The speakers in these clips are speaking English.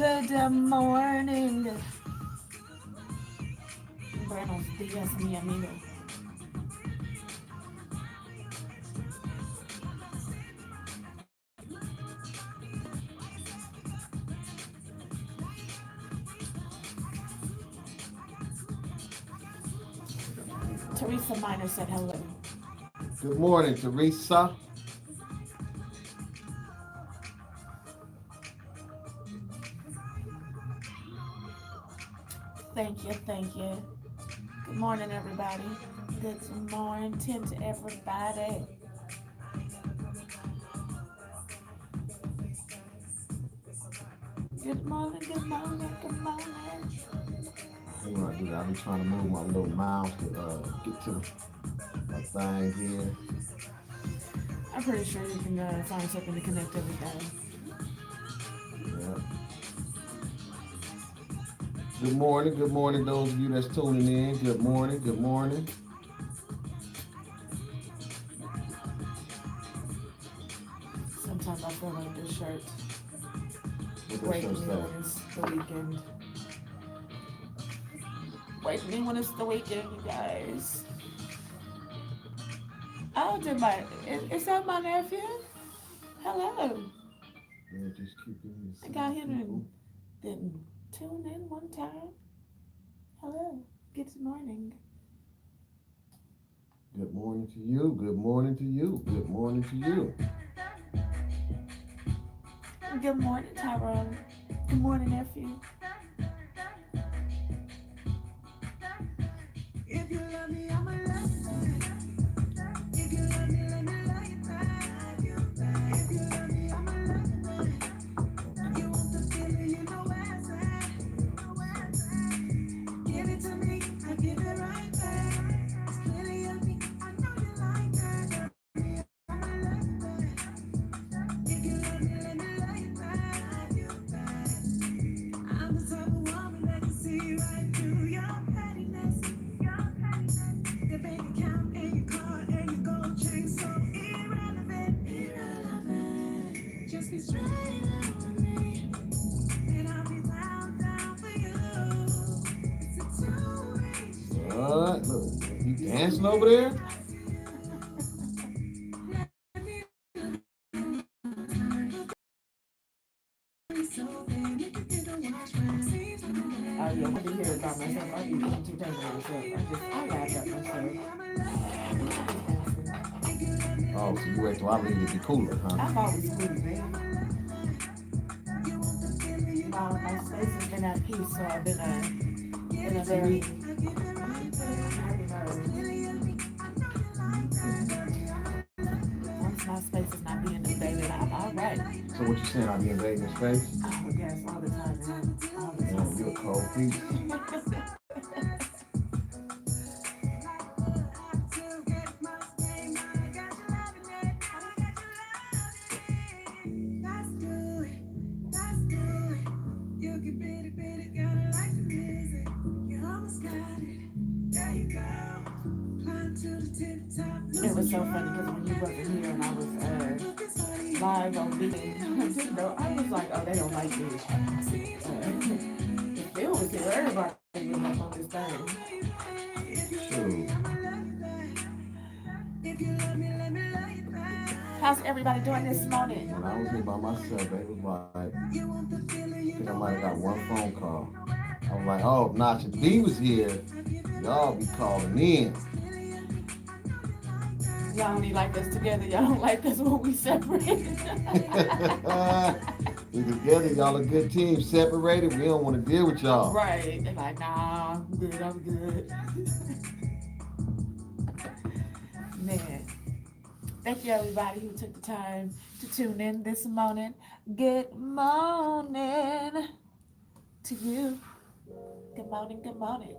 Good morning. Buenos días, mi amigo. Teresa Miner said hello. Good morning, Teresa. Thank you, thank you. Good morning, everybody. Good morning to everybody. Good morning, good morning, good morning. You know, I've been trying to move my little mouse to get to my thing here. I'm pretty sure you can find something to connect everything. Yeah. Good morning, those of you that's tuning in. Good morning, good morning. Sometimes I feel like this shirt What that wake shirt me say? when it's the weekend. Wake me when it's the weekend, you guys. Oh, did my is that my nephew? Hello. Yeah, just keep giving me I some got him people. and didn't tune in one time. Hello. Good morning. Good morning to you. Good morning to you. Good morning to you. Good morning, Tyrone. Good morning, nephew. What? Look, you dancing over there? Oh yeah, I be here by myself. I be entertaining myself. I laugh at myself. I'm just dancing. Oh, so you wait till I leave to be cooler, huh? I'm always cool, man. My space has been at peace, so I've been in a very happy mode. Once my space is not being invaded, I'm all right. So what you saying? I be invading your space? Oh yes, all the time, man. All the Damn, you a time. cold piece. It was so funny because when you wasn't here and I was live on vegan, I was like, oh, they don't like this. If Bill was here, everybody would have on this thing. Shoot. How's everybody doing this morning? When I was here by myself, they was like, I think I might have got one phone call. I was like, oh, if Nacha D was here, y'all be calling in. Y'all only like us together. Y'all don't like us when we separate. We together, y'all a good team. Separated, we don't want to deal with y'all. Right. They're like, nah, I'm good. I'm good. Man. Thank you, everybody who took the time to tune in this morning. Good morning to you. Good morning. Good morning.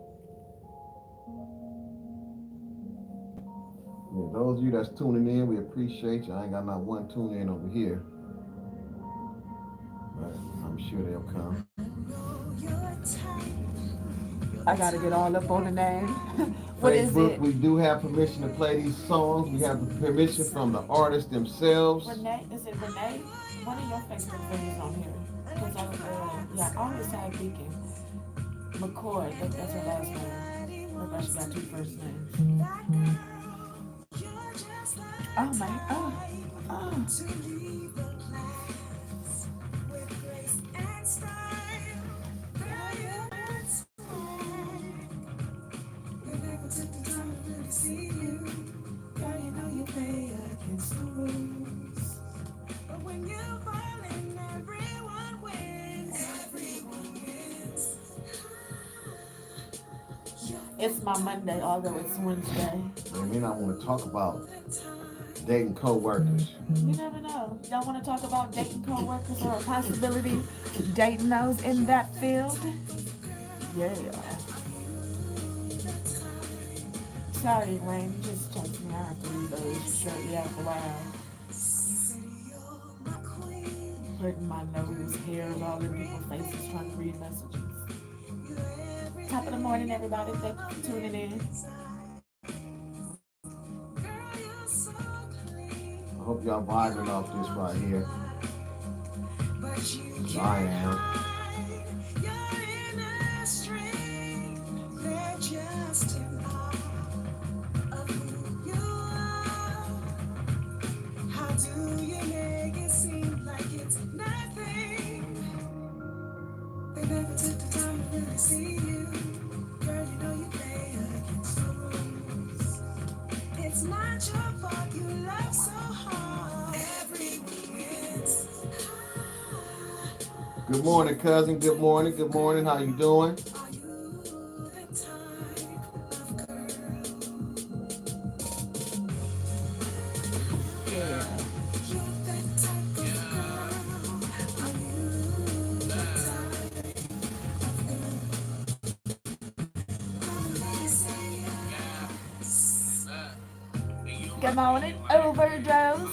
Yeah, those of you that's tuning in, we appreciate you. I ain't got not one tune in over here, but I'm sure they'll come. I gotta get all up on the name. What is Facebook, it? we do have permission to play these songs. We have the permission from the artists themselves. Renee? Is it Renee? One of your Facebook friends on here. Cause Yeah, I always tag Beacon. McCoy, I think that's her last name. Look like she got two first names. Oh my, oh. It's my Monday, although it's Wednesday. I mean, I want to talk about dating co-workers. You never know. Y'all want to talk about dating co-workers or a possibility dating those in that field? Yeah. Sorry, Wayne. You just text me. I have to leave those shortly after a while. Putting my nose, hairs all in people's faces, trying to read messages. Top of the morning, everybody. Thank you for tuning in. I hope y'all vibing off this right here. I am. Good morning, cousin. Good morning. Good morning. How you doing? Yeah. Good morning, Overdose.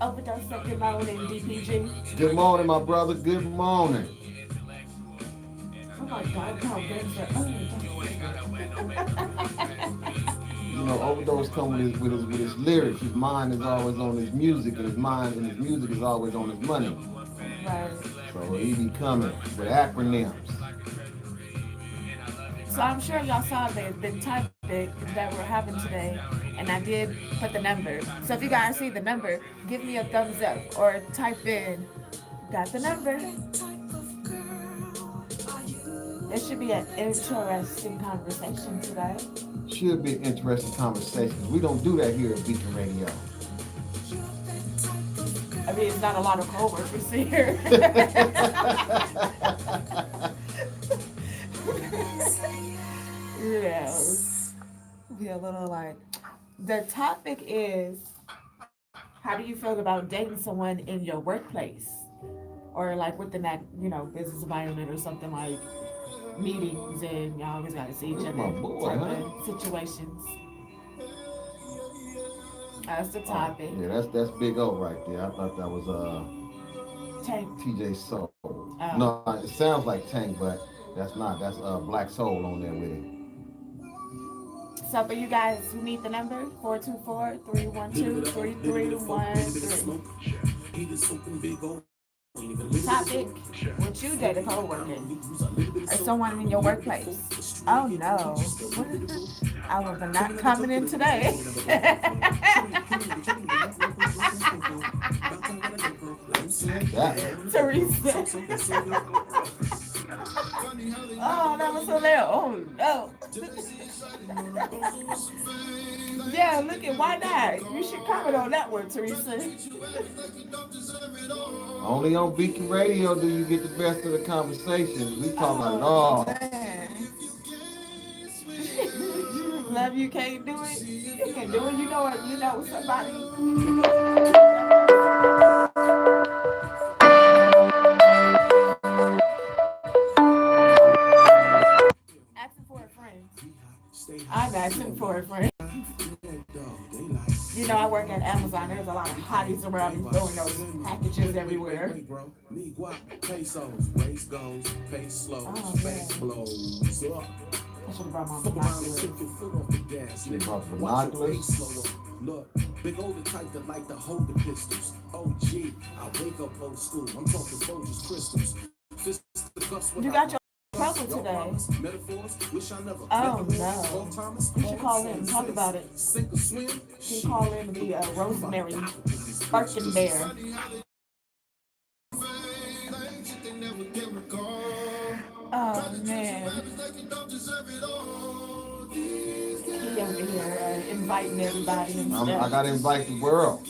Overdose said good morning, DPG. Good morning, my brother. Good morning. Oh my God, how You know, Overdose come with his lyrics. His mind is always on his music, and his music is always on his money. Right. So he be coming with acronyms. So I'm sure y'all saw the topic that we're having today, and I did put the number. So if you guys see the number, give me a thumbs up or type in, got the number. It should be an interesting conversation today. Should be an interesting conversation. We don't do that here at Beacon Radio. I mean, it's not a lot of co-workers here. You know, be a little like, the topic is, how do you feel about dating someone in your workplace? Or like within that, business environment or something like meetings and y'all always got to see each other My boy, type huh? of situations. That's the topic. Yeah, that's Big O right there. I thought that was Tank. TJ Soul. Oh. No, it sounds like Tank, but that's not. That's Black Soul on there with it. So for you guys who need the number, 424-312-3313. Topic, would you date a co-worker or someone in your workplace? Oh no. I was not coming in today. Teresa. Oh, that was hilarious. Oh no. Yeah, look at, why not? You should comment on that one, Teresa. Only on Beacon Radio do you get the best of the conversation. We talk about it all. Love you can't do it. You can do it. You know somebody. Asking for a friend. I'm asking for a friend. You know, I work at Amazon. There's a lot of hotties around me throwing those packages everywhere. Oh, yeah. I should have brought my binoculars. Look, big older type that like to hold the pistols. OG, I wake up old school. I'm talking Folgers crystals. You got your proposal today. Oh no. You should call in and talk about it. You can call in and be Rosemary Bear. Oh man. He over here inviting everybody and I stuff. gotta invite the world.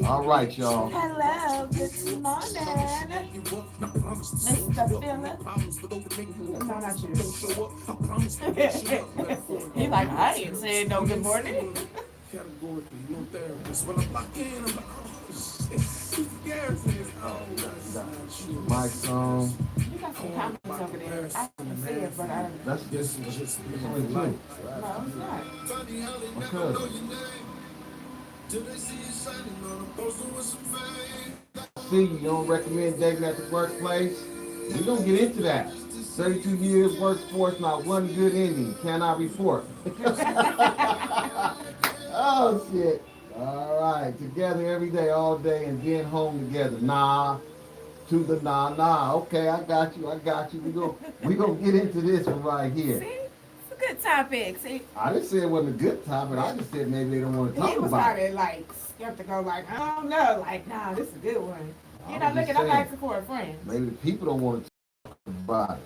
All right, y'all. Hello, good morning. Mr. Philip. No, not you. He's like, I ain't saying no good morning. Mike's on. You got some comments over there. I can see it, but I. That's just No, it's not. okay. See, you don't recommend dating at the workplace? We're gonna get into that. 32 years workforce, not one good ending. Cannot report. Oh shit. All right, together every day, all day, and then home together. Nah, to the nah. Okay, I got you. We gonna get into this one right here. See, it's a good topic. See, I didn't say it wasn't a good topic. I just said maybe they don't want to talk he was about it. started like skeptical, like I don't know, like nah, this is a good one. You know, I'm look just at I'm saying. asking for a friend. Maybe the people don't want to talk about it.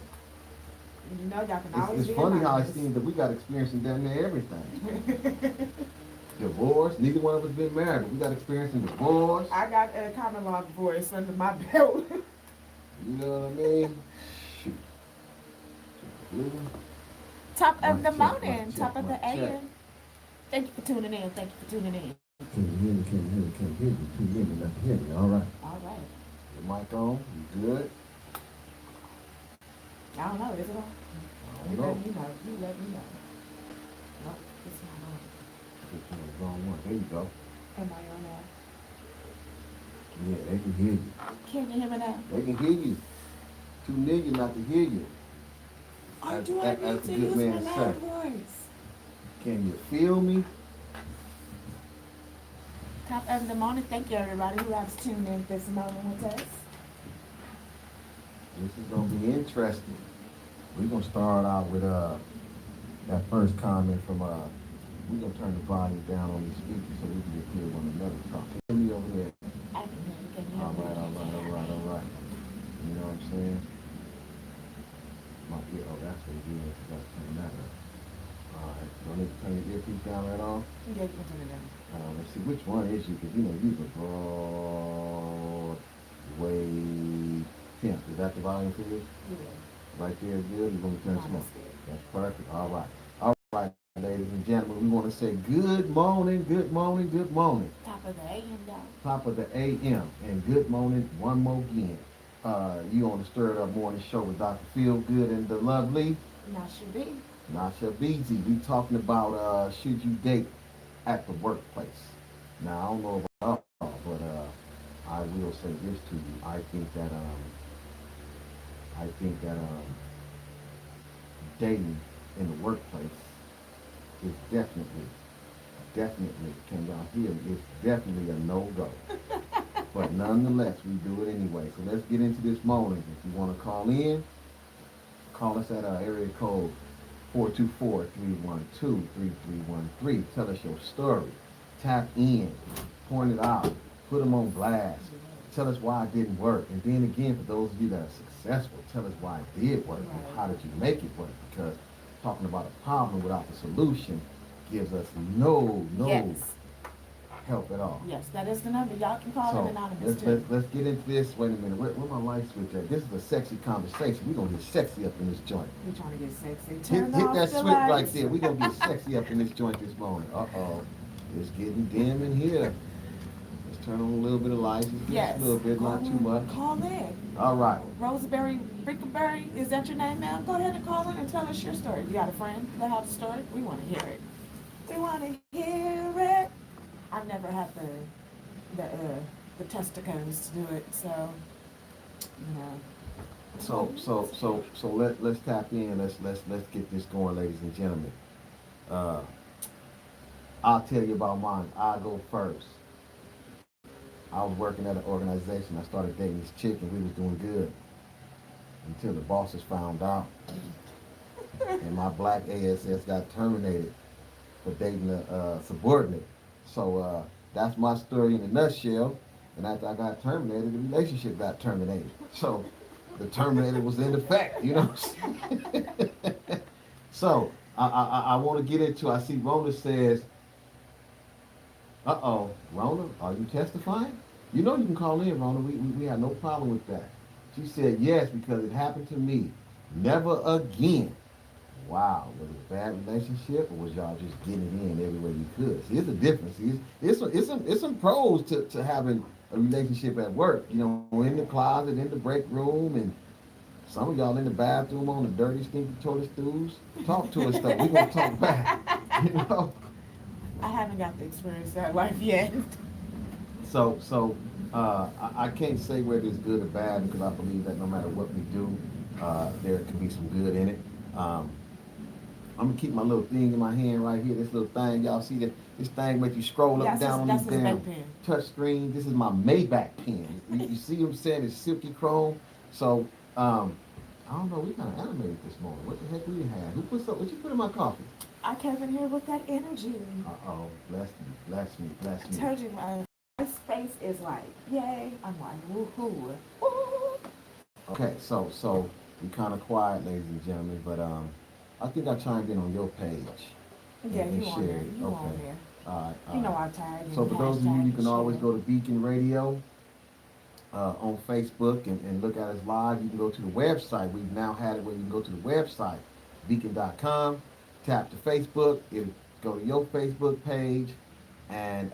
You know, y'all can always It's be funny how it anonymous. seems that we got experience in damn near everything. Divorce. Neither one of us been married, but we got experience in divorce. I got a common law divorce under my belt. You know what I mean? Shoot. Top of Mic the check, morning, mic top check, of the mic check. AM. Thank you for tuning in. Thank you for tuning in. Can you hear me? Too many not to hear me. All right. All right. Your mic on? You good? I don't know. Is it on? I You don't know. let me know. You let me know. Nope, it's not on. It's on the wrong one. There you go. Am I on now? Yeah, they can hear you. Can you hear me now? They can hear you. Too niggas not to hear you. Or As- do I as need the to good use my man loud said. voice? Can you feel me? Top of the morning. Thank you, everybody who has tuned in this morning with us. This is gonna be interesting. We're gonna start out with that first comment from we're gonna turn the volume down on the speaker so we can get hear one another talk. Hear me over there. I can hear you. Can you hear All me? right. You know what I'm saying? That's what it is. That's turning that up. All right. Do I need to turn the earpiece down right on? Yeah, you can turn it down. Let's see which one is you, because you know you're a Broadway pimp. Is that the volume for you? Yeah. Right there, good. You want to turn No, some up? that's good. That's perfect. All right, ladies and gentlemen. We want to say good morning. Top of the AM, y'all. Top of the AM and good morning one more again. You on the Stirred Up Morning Show with Dr. Feelgood and the lovely Now should be. Nasha Beezy. We talking about should you date at the workplace. Now I don't know about y'all, but I will say this to you. I think that dating in the workplace is definitely, can y'all hear me? It's definitely a no-go. But nonetheless, we do it anyway. So let's get into this morning. If you want to call in, call us at area code 424-312-3313. Tell us your story. Tap in. Point it out. Put them on blast. Tell us why it didn't work. And then again, for those of you that are successful, tell us why it did work and how did you make it work. Because talking about a problem without the solution gives us no Yes. help at all. Yes, that is the number. Y'all can call in So anonymous too. let's get into this. Wait a minute. Where my light switch at? This is a sexy conversation. We're gonna get sexy up in this joint. We're trying to get sexy. Hit Turn off that the switch right lights. there. We're gonna get sexy up in this joint this morning. Uh-oh. It's getting dim in here. Let's turn on a little bit of light. Just Yes. a little bit, not too much. Call in. All right. Roseberry Brickleberry, is that your name, ma'am? Go ahead and call in and tell us your story. You got a friend that has a story? We want to hear it. We want to hear it. I've never had the testicles to do it, so you know. So let's tap in. Let's get this going, ladies and gentlemen. I'll tell you about mine. I'll go first. I was working at an organization. I started dating this chick, and we was doing good until the bosses found out, and my black ASS got terminated for dating a subordinate. So that's my story in a nutshell. And after I got terminated, the relationship got terminated. So the terminator was in effect, you know. So I want to get into. I see Rona says, "Uh-oh, Rona, are you testifying?" You know you can call in, Rona. We have no problem with that. She said yes because it happened to me. Never again. Wow, was it a bad relationship, or was y'all just getting it in every way you could? See, it's a difference. See, it's some pros to having a relationship at work. You know, in the closet, in the break room, and some of y'all in the bathroom on the dirty, stinky toilet stools. Talk to us though. We gonna talk back. You know. I haven't got to experience that life yet. So I can't say whether it's good or bad because I believe that no matter what we do, there can be some good in it. I'm gonna keep my little thing in my hand right here. This little thing, y'all see that? This thing makes you scroll up and down on That's these his damn vape pen. touch screens. This is my Maybach pen. You see what I'm saying? It's silky chrome. So I don't know. We kind of animated this morning. What the heck we had? Who put what you put in my coffee? I came in here with that energy. Oh, bless me, bless me, bless I me. told you my space is like, yay. I'm like, woohoo. Woo. Okay, so we kind of quiet, ladies and gentlemen, but I think I chimed in on your page. Yeah, and you on there. shared. You Okay. on there. All right. You know our tag. So for those of you, you can always go. go to Beacon Radio on Facebook and look at us live. You can go to the website. We've now had it where you can go to the website, beacon.com, tap to Facebook, it'll go to your Facebook page, and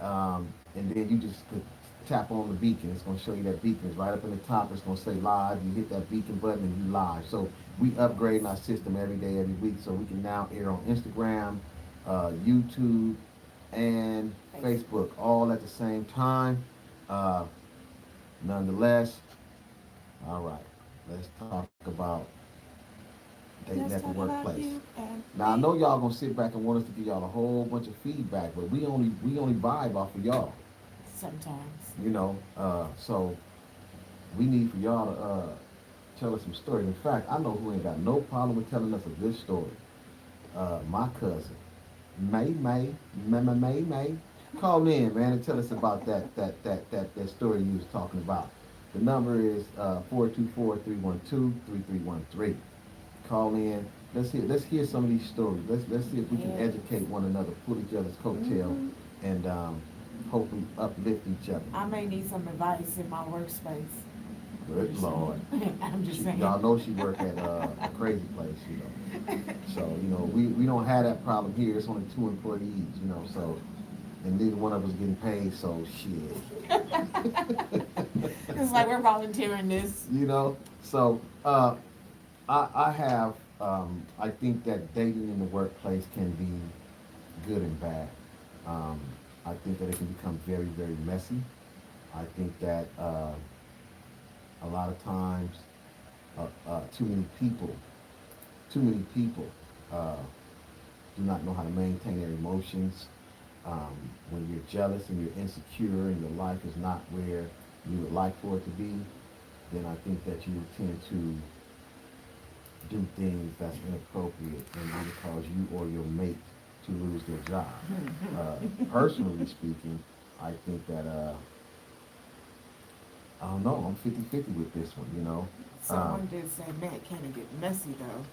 then you just could tap on the beacon. It's going to show you that beacon. It's right up in the top. It's going to say live. You hit that beacon button and you live. So we upgrading our system every day, every week, so we can now air on Instagram, YouTube, and Facebook all at the same time. Nonetheless, all right, let's talk about dating at the workplace. Now I know y'all gonna sit back and want us to give y'all a whole bunch of feedback, but we only vibe off of y'all. Sometimes. You know, so we need for y'all to tell us some stories. In fact, I know who ain't got no problem with telling us a good story. My cousin, May. Call in, man, and tell us about that story you was talking about. The number is 424-312-3313. Call in. Let's hear some of these stories. Let's see if we can educate one another, pull each other's coattail, and hopefully uplift each other. I may need some advice in my workspace. Good Lord. I'm just saying. Y'all know she work at a crazy place, you know. So, you know, we don't have that problem here. It's only 2 employees, you know, so, and neither one of us getting paid, so shit. It's like we're volunteering this. You know, so I have, I think that dating in the workplace can be good and bad. I think that it can become very, very messy. I think that a lot of times too many people do not know how to maintain their emotions. When you're jealous and you're insecure and your life is not where you would like for it to be, then I think that you tend to do things that's inappropriate and may cause you or your mate to lose their job. Personally speaking, I think that I don't know, I'm 50-50 with this one, you know. Someone did say, man, can it get messy though?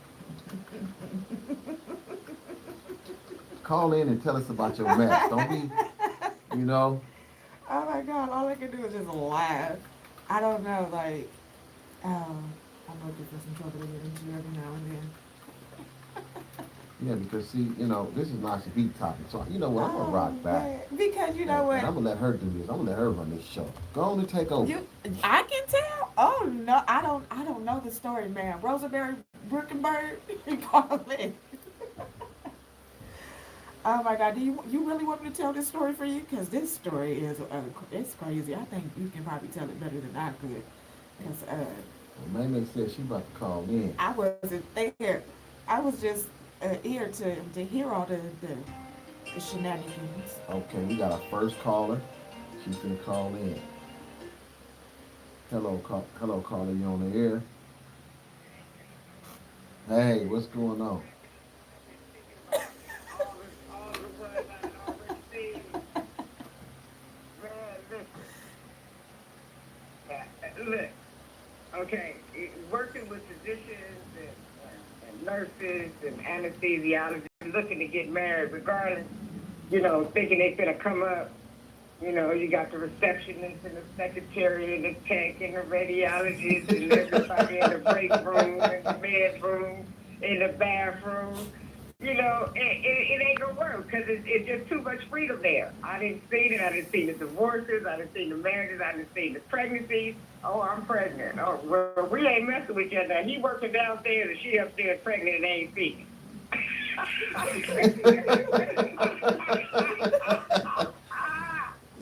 Call in and tell us about your mess. Don't be, you know. Oh my God, all I can do is just laugh. I don't know, like, I'm looking for some trouble to get into every now and then. Yeah, because see, you know, this is not a beat topic, so you know what, I'm gonna rock back. Man, because you know what? And I'm gonna let her do this. I'm gonna let her run this show. Go on and take over. I can tell. Oh no, I don't know the story, man. Rosenberry Brookenberg, call it. Oh my God, do you really want me to tell this story for you? Because this story is it's crazy. I think you can probably tell it better than I could. Because May said she about to call in. I wasn't there. I was just ear to hear all the shenanigans. Okay, we got our first caller. She's gonna call in. Hello, caller. You on the air? Hey, what's going on? All the ones I already seen. Man, listen. Look, okay, working with physicians and nurses and anesthesiologists looking to get married, regardless, thinking they finna come up. You got the receptionist and the secretary and the tech and the radiologist and everybody in the break room and the bedroom, in the bathroom. It ain't gonna work because it's just too much freedom there. I didn't see it. I didn't see the divorces. I didn't see the marriages. I didn't see the pregnancies. Oh, I'm pregnant. Oh, well, we ain't messing with each other. He working downstairs and she upstairs pregnant and ain't seen it.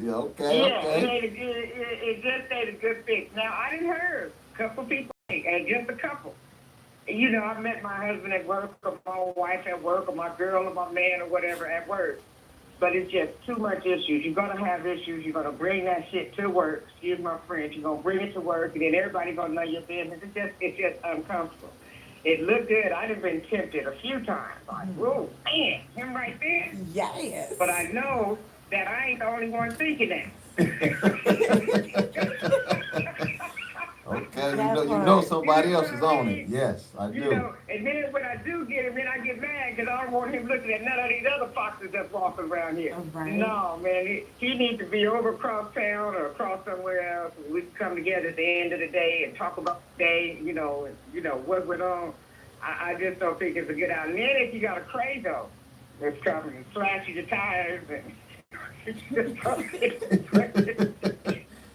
Yeah, okay, Yeah, okay. it just ain't a good fit. Now, I didn't heard a couple people, and just a couple. I met my husband at work, or my wife at work, or my girl, or my man, or whatever at work. But it's just too much issues. You're gonna have issues. You're gonna bring that shit to work. Excuse my French. You're gonna bring it to work, and then everybody gonna know your business. It's just uncomfortable. It looked good. I'd have been tempted a few times. Like, whoa, man, him right there. Yes. But I know that I ain't the only one thinking that. Okay, That you know part. somebody else is what I on it. mean? Yes, I do. And then when I do get him, then I get mad because I don't want him looking at none of these other foxes that's walking around here. Right. No, man, he needs to be over across town or across somewhere else. We can come together at the end of the day and talk about the day, what went on. I just don't think it's a good out. And then if you got a crazo that's coming and slashing your tires and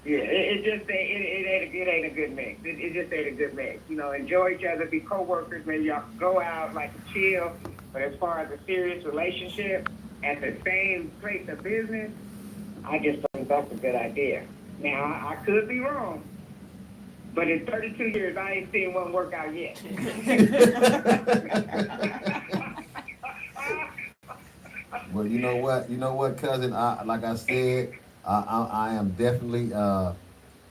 yeah, it ain't a good mix. It just ain't a good mix. Enjoy each other, be co-workers. Maybe y'all can go out like a chill. But as far as a serious relationship at the same place of business, I just think that's a good idea. Now I could be wrong, but in 32 years I ain't seen one work out yet. Well, you know what? You know what, cousin? Like I said, I am definitely, I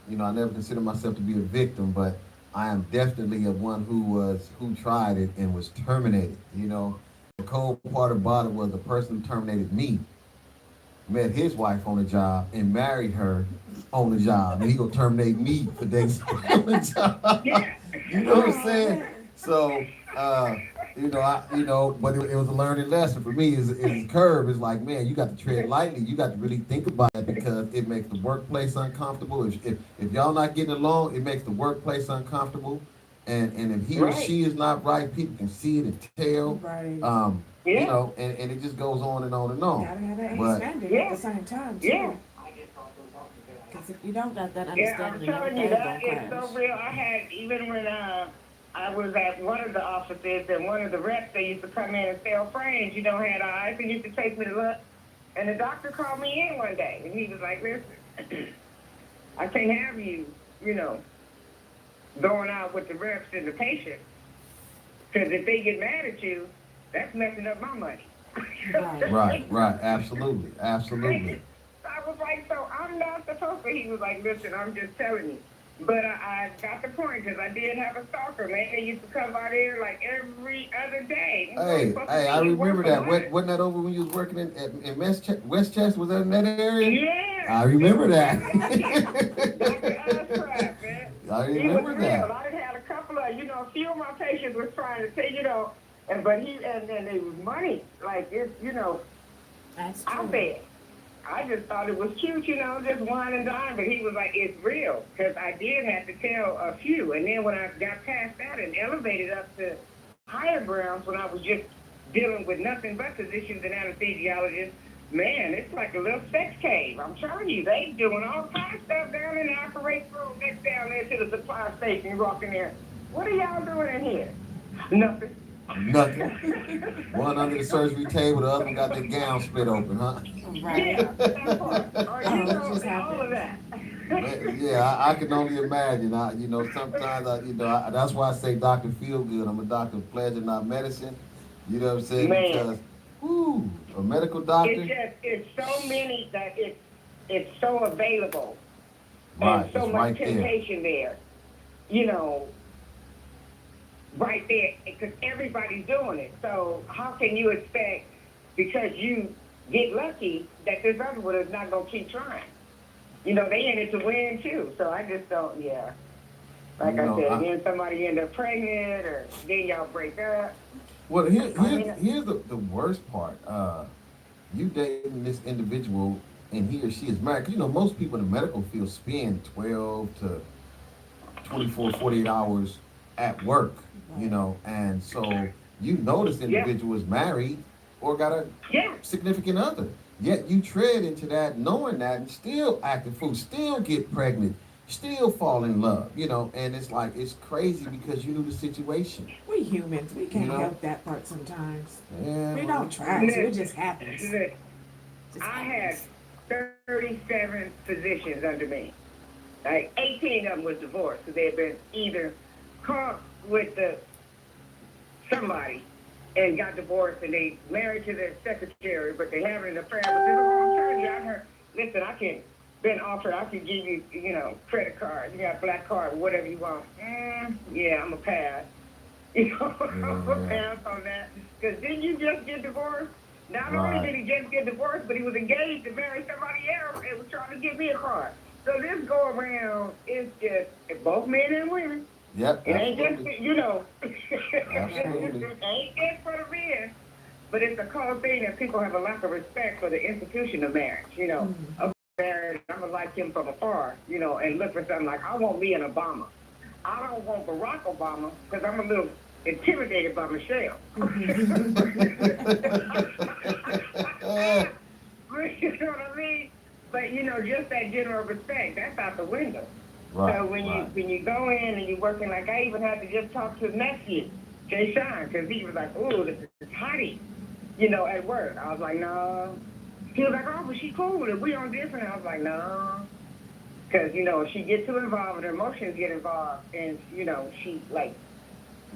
never consider myself to be a victim, but I am definitely a one who tried it and was terminated. The cold part about it was the person who terminated me met his wife on the job and married her on the job, and he gonna terminate me for days on the job. Yeah. You know what I'm saying? So, but it was a learning lesson for me. Is a curve. It's like, man, you got to tread lightly. You got to really think about it because it makes the workplace uncomfortable. If y'all not getting along, it makes the workplace uncomfortable. And if he or she is not right, people can see it and tell. Right. And it just goes on and on and on. You gotta have that But understanding at the same time too. Yeah. Because if you don't got that Yeah, I'm understanding, telling you, everything's that gonna is crash. so real. I had, even when I was at one of the offices and one of the reps, they used to come in and sell frames, had eyes, and used to take me to lunch. And the doctor called me in one day, and he was like, listen, I can't have you, going out with the reps and the patients. Because if they get mad at you, that's messing up my money. right, absolutely. I was like, so I'm not supposed to. He was like, listen, I'm just telling you. But I got the point because I did have a stalker, man. They used to come out here like every other day. Hey, I remember that. Wasn't that over when you was working in Westchester? Was that in that area? Yeah. I remember that. Dr. Oscraft, man. I remember He was that. real. I done had a couple of, a few of my patients was trying to say, and it was money. Like, it's, That's I true. bet. I just thought it was cute, just wine and dine, but he was like, it's real, because I did have to tell a few, and then when I got past that and elevated up to higher grounds, when I was just dealing with nothing but physicians and anesthesiologists, man, it's like a little sex cave. I'm telling you, they doing all kinds of stuff down in the operating room, next down there to the supply station, you walk in there. What are y'all doing in here? Nothing. One under the surgery table, the other one got their gown split open, huh? Right. Yeah, that part. Or, It just all of that. Yeah, I can only imagine. Sometimes that's why I say Dr. Feelgood. I'm a doctor of pleasure, not medicine. You know what I'm saying? Man. Because, a medical doctor. It's so many that it's so available Right, and so it's much right there. temptation there. You know, right there, because everybody's doing it. So how can you expect, because you get lucky, that this other one is not going to keep trying? You know, they in it to win too. So I just don't, yeah. Like You I know, said, then somebody end up pregnant, or then y'all break up. Well, I mean, here's the worst part. You dating this individual and he or she is married. 'Cause, you know, most people in the medical field spend 12 to 24, 48 hours at work, you know, and so you know this individual is married or got a yeah. significant other. Yet you tread into that knowing that and still act a fool, still get pregnant, still fall in love, you know, and it's like, it's crazy because you knew the situation. We humans, we can't You know? help that part sometimes. Yeah, We well, don't try to. It just happens. Look, Just I had happens. 37 physicians under me. Like 18 of them was divorced, so they had been either caught with somebody and got divorced, and they married to their secretary, but they having an affair. But this is what I'm telling you. I heard, listen, I can been offered, I can give you, you know, credit card. You got a black card, whatever you want. Yeah, I'm a pass. You know, I'm a pass on that. Because didn't you just get divorced? Not only did he just get divorced, but he was engaged to marry somebody else and was trying to give me a card. So this go around is just both men and women. Yep, It ain't absolutely. just, you know, Absolutely. it ain't just for the men, but it's a cold thing that people have a lack of respect for the institution of marriage. You know, I'm married, I'm gonna like him from afar, you know, and look for something like, I want me an Obama. I don't want Barack Obama because I'm a little intimidated by Michelle. You know what I mean? But you know, just that general respect, that's out the window. Right, So when you go in and you're working, like I even had to just talk to his nephew, Jay Sean, because he was like, "Oh, this is hottie," you know, at work. I was like, "No." He was like, "Oh, but she cool with it. We on different." I was like, "No," because you know, if she gets too involved, her emotions get involved, and you know, she like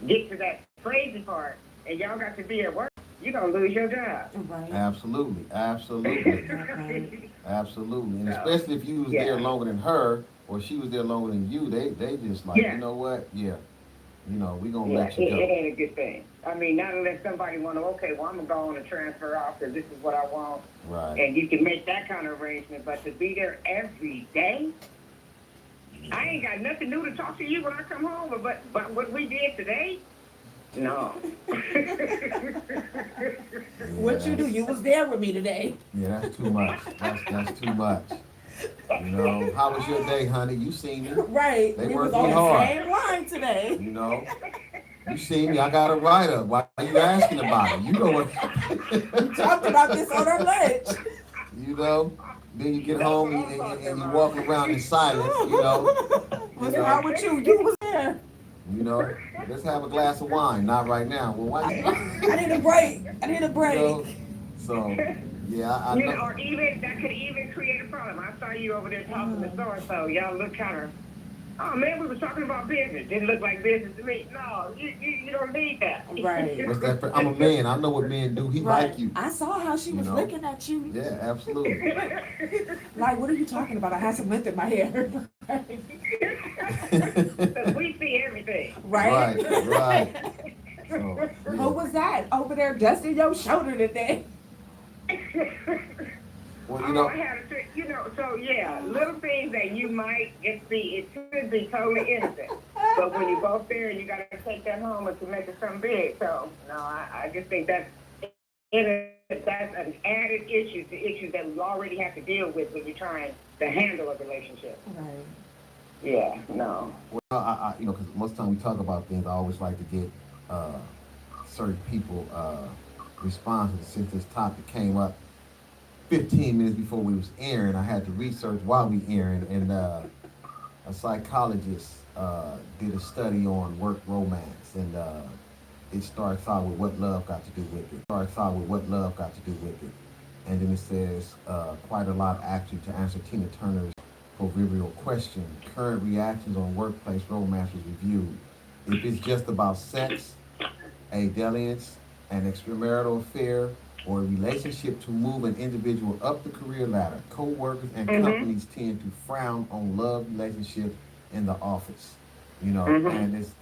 get to that crazy part, and y'all got to be at work, you're gonna lose your job. Right. Absolutely, absolutely, absolutely, and So, especially if you was yeah. there longer than her or she was there longer than you, they just like, Yeah. you know what? Yeah, you know, we gonna Yeah, let you it go. ain't a good thing. I mean, not unless somebody want to, okay, well, I'm going to go on and transfer off because this is what I want. Right. And you can make that kind of arrangement. But to be there every day, I ain't got nothing new to talk to you when I come home. But what we did today, no. What you do? You was there with me today. Yeah, that's too much. That's too much. You know, how was your day, honey? You seen me. Right. They we worked was on me the hard. same line today. You know, you seen me. I got a write-up. Why are you asking about it? You know what? We talked about this on our lunch. You know, then you get home and you walk around in silence. You know, What's wrong with you? You was there. you know. Let's have a glass of wine. Not right now. Well, why? I need a break. I need a You break. know, so yeah, I You know, know. or even, that could even create a problem. I saw you over there talking to so-and-so. Y'all look kind of, oh, man, we were talking about business. Didn't look like business to me. No, you don't need that. Right. What's that? I'm a man. I know what men do. He Right. like you. I saw how she You was know? looking at you. Yeah, absolutely. Like, what are you talking about? I had some lint in my hair. Because we see everything. Right? Right. So, Who yeah. was that over there dusting your shoulder today? Well, Oh, you know, I had a trick, you know, so yeah, little things that you might just be, it could be totally innocent. But when you're both there and you got to take that home, it's to make it something big. So, no, I just think that's an added issue to issues that we already have to deal with when you're trying to handle a relationship. Right. Yeah, no. well, I you know, because most of the time we talk about things, I always like to get certain people responses. Since this topic came up 15 minutes before we was airing, I had to research while we airing, and a psychologist did a study on work romance, and it starts out with what love got to do with it. And then it says quite a lot actually to answer Tina Turner's proverbial question. Current reactions on workplace romance was reviewed. If it's just about sex, a dalliance, an extramarital affair, or a relationship to move an individual up the career ladder. Co-workers and companies tend to frown on love relationships in the office. You know, and it's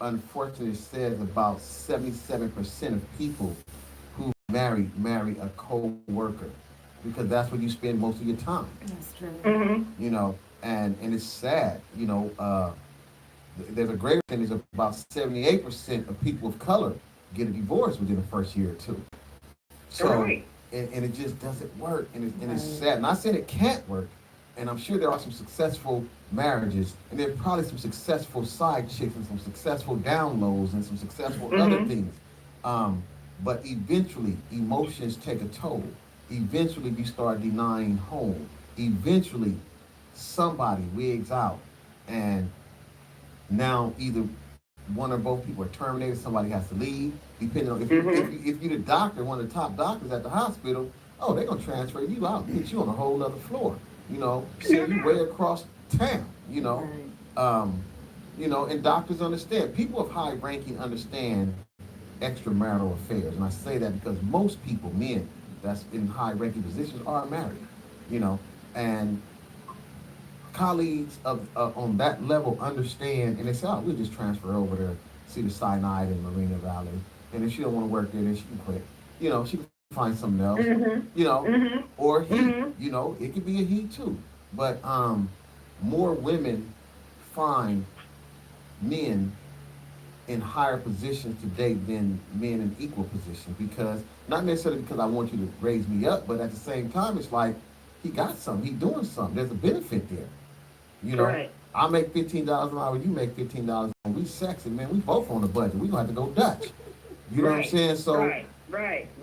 unfortunately it says about 77% of people who marry a co-worker because that's where you spend most of your time. That's true. You know, and it's sad. You know, there's a greater percentage of about 78% of people of color get a divorce within the first year or two. So, and it just doesn't work, and it's sad. Not saying it can't work, and I'm sure there are some successful marriages, and there are probably some successful side chicks and some successful downloads and some successful other things. But eventually, emotions take a toll. Eventually, we start denying home. Eventually, somebody wigs out, and now either one or both people are terminated. Somebody has to leave. Depending on if you're the doctor, one of the top doctors at the hospital, oh, they're gonna transfer you out, put you on a whole other floor. You know, send you way across town. You know, and doctors understand. People of high ranking understand extramarital affairs, and I say that because most people, men that's in high ranking positions, are married. You know, and colleagues on that level understand, and they say, oh, we'll just transfer over to Cedars-Sinai in Moreno Valley, and if she don't want to work there, then she can quit. You know, she can find something else. You know, or he. You know, it could be a he too. But more women find men in higher positions today than men in equal positions, because not necessarily because I want you to raise me up, but at the same time, it's like he got something, he's doing something. There's a benefit there. You know, I make $15 an hour, you make $15 an hour. We sexy, man. We both on the budget. We gonna have to go Dutch. You know what I'm saying? So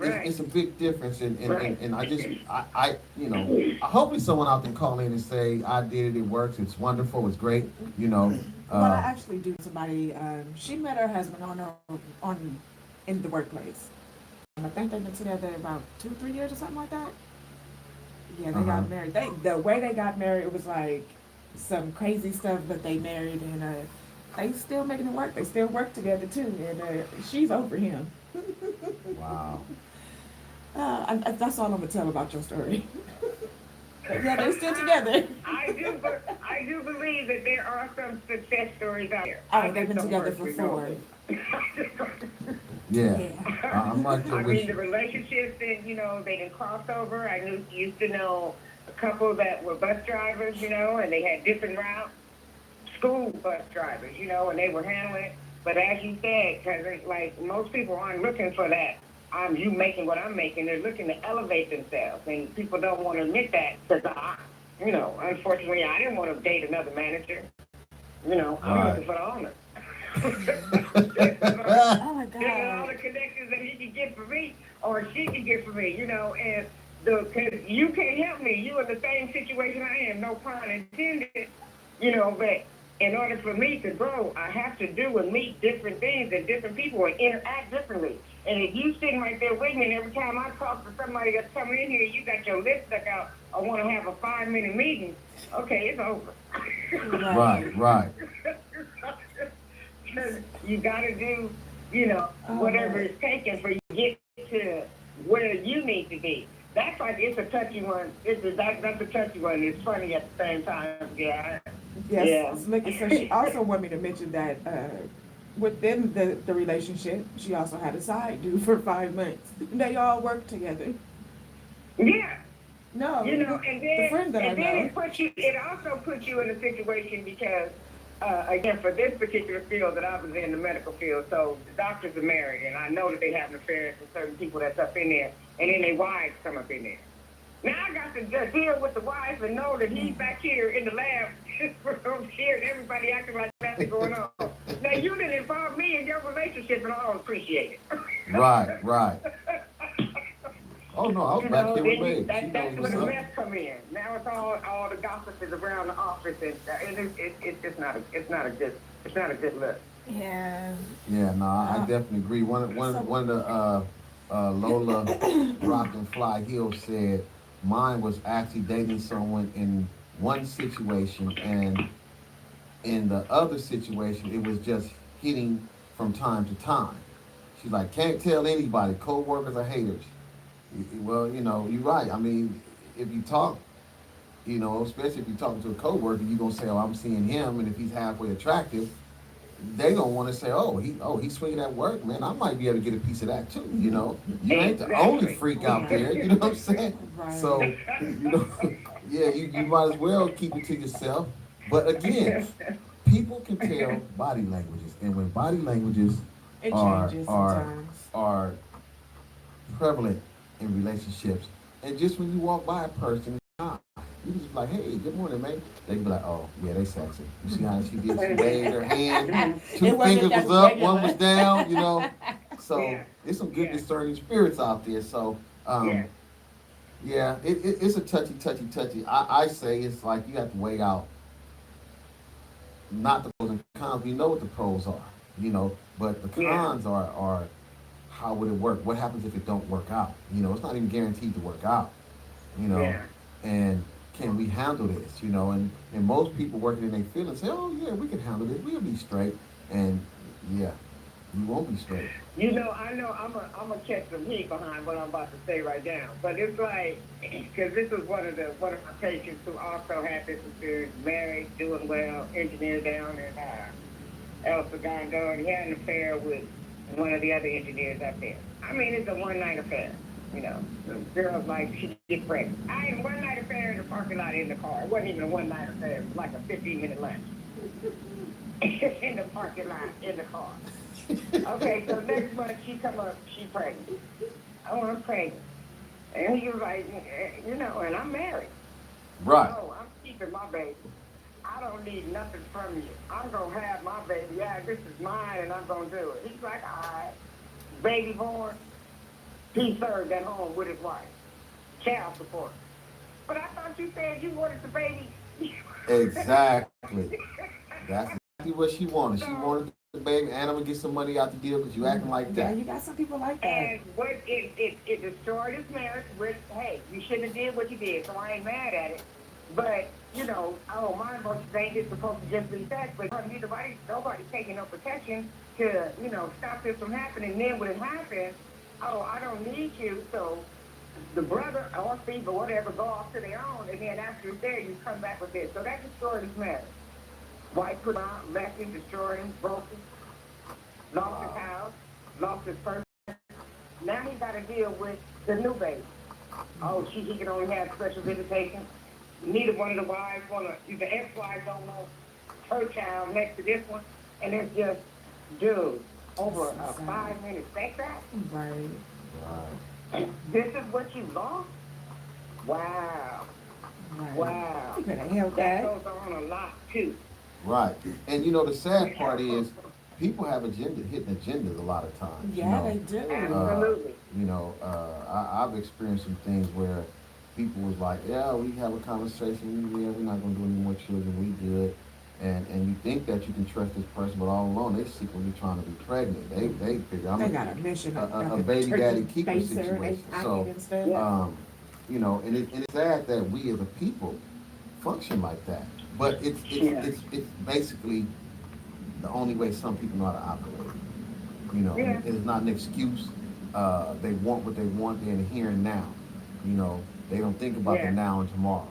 it's a big difference, and I just you know, hopefully someone out there can call in and say I did it. It works. It's wonderful. It's great. You know. Well, I actually do. Somebody, she met her husband in the workplace. I think they've been together about 2-3 years or something like that. Yeah, they got married. The way they got married, it was like some crazy stuff, but they married, and they still making it work. They still work together too, and she's over him. Wow. That's all I'm gonna tell about your story. Yeah, they're still together. I do believe that there are some success stories out there. Oh, they've been together for 4. Yeah. I'm like I mean, the relationships that, you know, they didn't cross over. I used to know a couple that were bus drivers, you know, and they had different routes. School bus drivers, you know, and they were handling it. But as you said, because like most people aren't looking for that. You making what I'm making. They're looking to elevate themselves, and people don't want to admit that because you know, unfortunately, I didn't want to date another manager. You know, I'm looking for the owner. Oh my God! All the connections that he can get for me, or she can get for me. You know, and because you can't help me. You are the same situation I am. No pun intended. You know, but in order for me to grow, I have to do and meet different things and different people and interact differently. And if you sitting right there with me, and every time I talk to somebody that's coming in here, you got your lip stuck out, I want to have a 5-minute meeting, okay, it's over. Right. You got to do, you know, whatever it's taking for you to get to where you need to be. That's like, it's a touchy one. That's a touchy one. It's funny at the same time. Yeah. Yes. So she also wanted me to mention that within the relationship, she also had a side dude for 5 months. They all worked together. Yeah. No. You know, and then, the friend that I know. it also puts you in a situation because, again, for this particular field that I was in, the medical field, so the doctors are married, and I know that they have affairs with certain people that's up in there, and then their wives come up in there. Now I got to just deal with the wife and know that he's back here in the lab here and everybody acting like that's going on. Now you didn't involve me in your relationship and I don't appreciate it. Right. Oh no, I was back here with me. That's where the mess come in. Now it's all the gossip is around the office, and it's not a good look. Yeah. Yeah, no, I definitely agree. One of the Lola Rock and Fly Hill said mine was actually dating someone in one situation, and in the other situation it was just hitting from time to time. She's like, can't tell anybody, co-workers or haters. Well, you're right. I mean, if you talk, especially if you're talking to a coworker, you're gonna say, "Oh, I'm seeing him," and if he's halfway attractive, they gonna want to say, he's swinging at work, man. I might be able to get a piece of that too." You ain't the only Exactly. freak out there. You know what I'm saying? Right. So, yeah, you might as well keep it to yourself. But again, people can tell body languages, and when body languages It are changes are sometimes. are prevalent in relationships, and just when you walk by a person, you just be like, "Hey, good morning, man." They be like, "Oh, yeah, they sexy." You see how she did? She waved her hand, two It wasn't fingers that was up, regular. one was down. So Yeah. there's some good Yeah. discerning spirits out there. So Yeah. yeah, it's a touchy. I say it's like you have to weigh out not the pros and cons. We know what the pros are, but the Yeah. cons are how would it work? What happens if it don't work out? It's not even guaranteed to work out. You know, Yeah. and can we handle this? And most people working in their field say, "Oh yeah, we can handle this. We'll be straight." And yeah, you won't be straight. I know I'm gonna catch some heat behind what I'm about to say right now, but it's like, because this is one of my patients who also had this experience, married, doing well, engineer down in El Segundo, and he had an affair with one of the other engineers up there. I mean, it's a one night affair. The girl's like, she gets pregnant. I had a one night affair in the parking lot in the car. It wasn't even a one night affair. It was like a 15-minute lunch in the parking lot in the car. Okay, so next month she come up, she pregnant. Oh, I'm pregnant. And he was like, and I'm married. Right. No, I'm keeping my baby. I don't need nothing from you. I'm going to have my baby. Yeah, this is mine, and I'm going to do it. He's like, all right. Baby born. He served at home with his wife. Child support. But I thought you said you wanted the baby. Exactly. That's exactly what she wanted. She wanted the baby, and I'm gonna get some money out the deal because you acting like Yeah, that. you got some people like that. And what it destroyed his marriage, which, hey, you shouldn't have did what you did, so I ain't mad at it. But, I don't mind what you think it's supposed to just be sex, but nobody's taking no protection to, stop this from happening. And then when it happens, I don't need you, so the brother or thief or whatever go off to their own, and then after it's there, you come back with this. So that destroyed his marriage. Wife put out, left him, destroyed him, broke him, lost his house, lost his person. Now he got to deal with the new baby. Oh, he can only have special visitation. Neither one of the wives the ex-wife don't know her child next to this one. And it's just, dude, over a 5-minute sex act? Right. Right. This is what you lost? Wow. Right. Wow. You better help That that. goes on a lot, too. Right. And the sad part is people have hidden agendas a lot of times. Yeah, they do. Absolutely. I've experienced some things where people was like, "Yeah, we have a conversation. Yeah, we're not gonna do any more children. We good." And you think that you can trust this person, but all along they secretly trying to be pregnant. They figure I'm They got a mission. a baby daddy keeper situation. So So, and it's sad that we as a people function like that. But it's basically the only way some people know how to operate. Yeah. It's not an excuse. They want what they want. They're in the here and now. They don't think about Yeah. the now and tomorrow.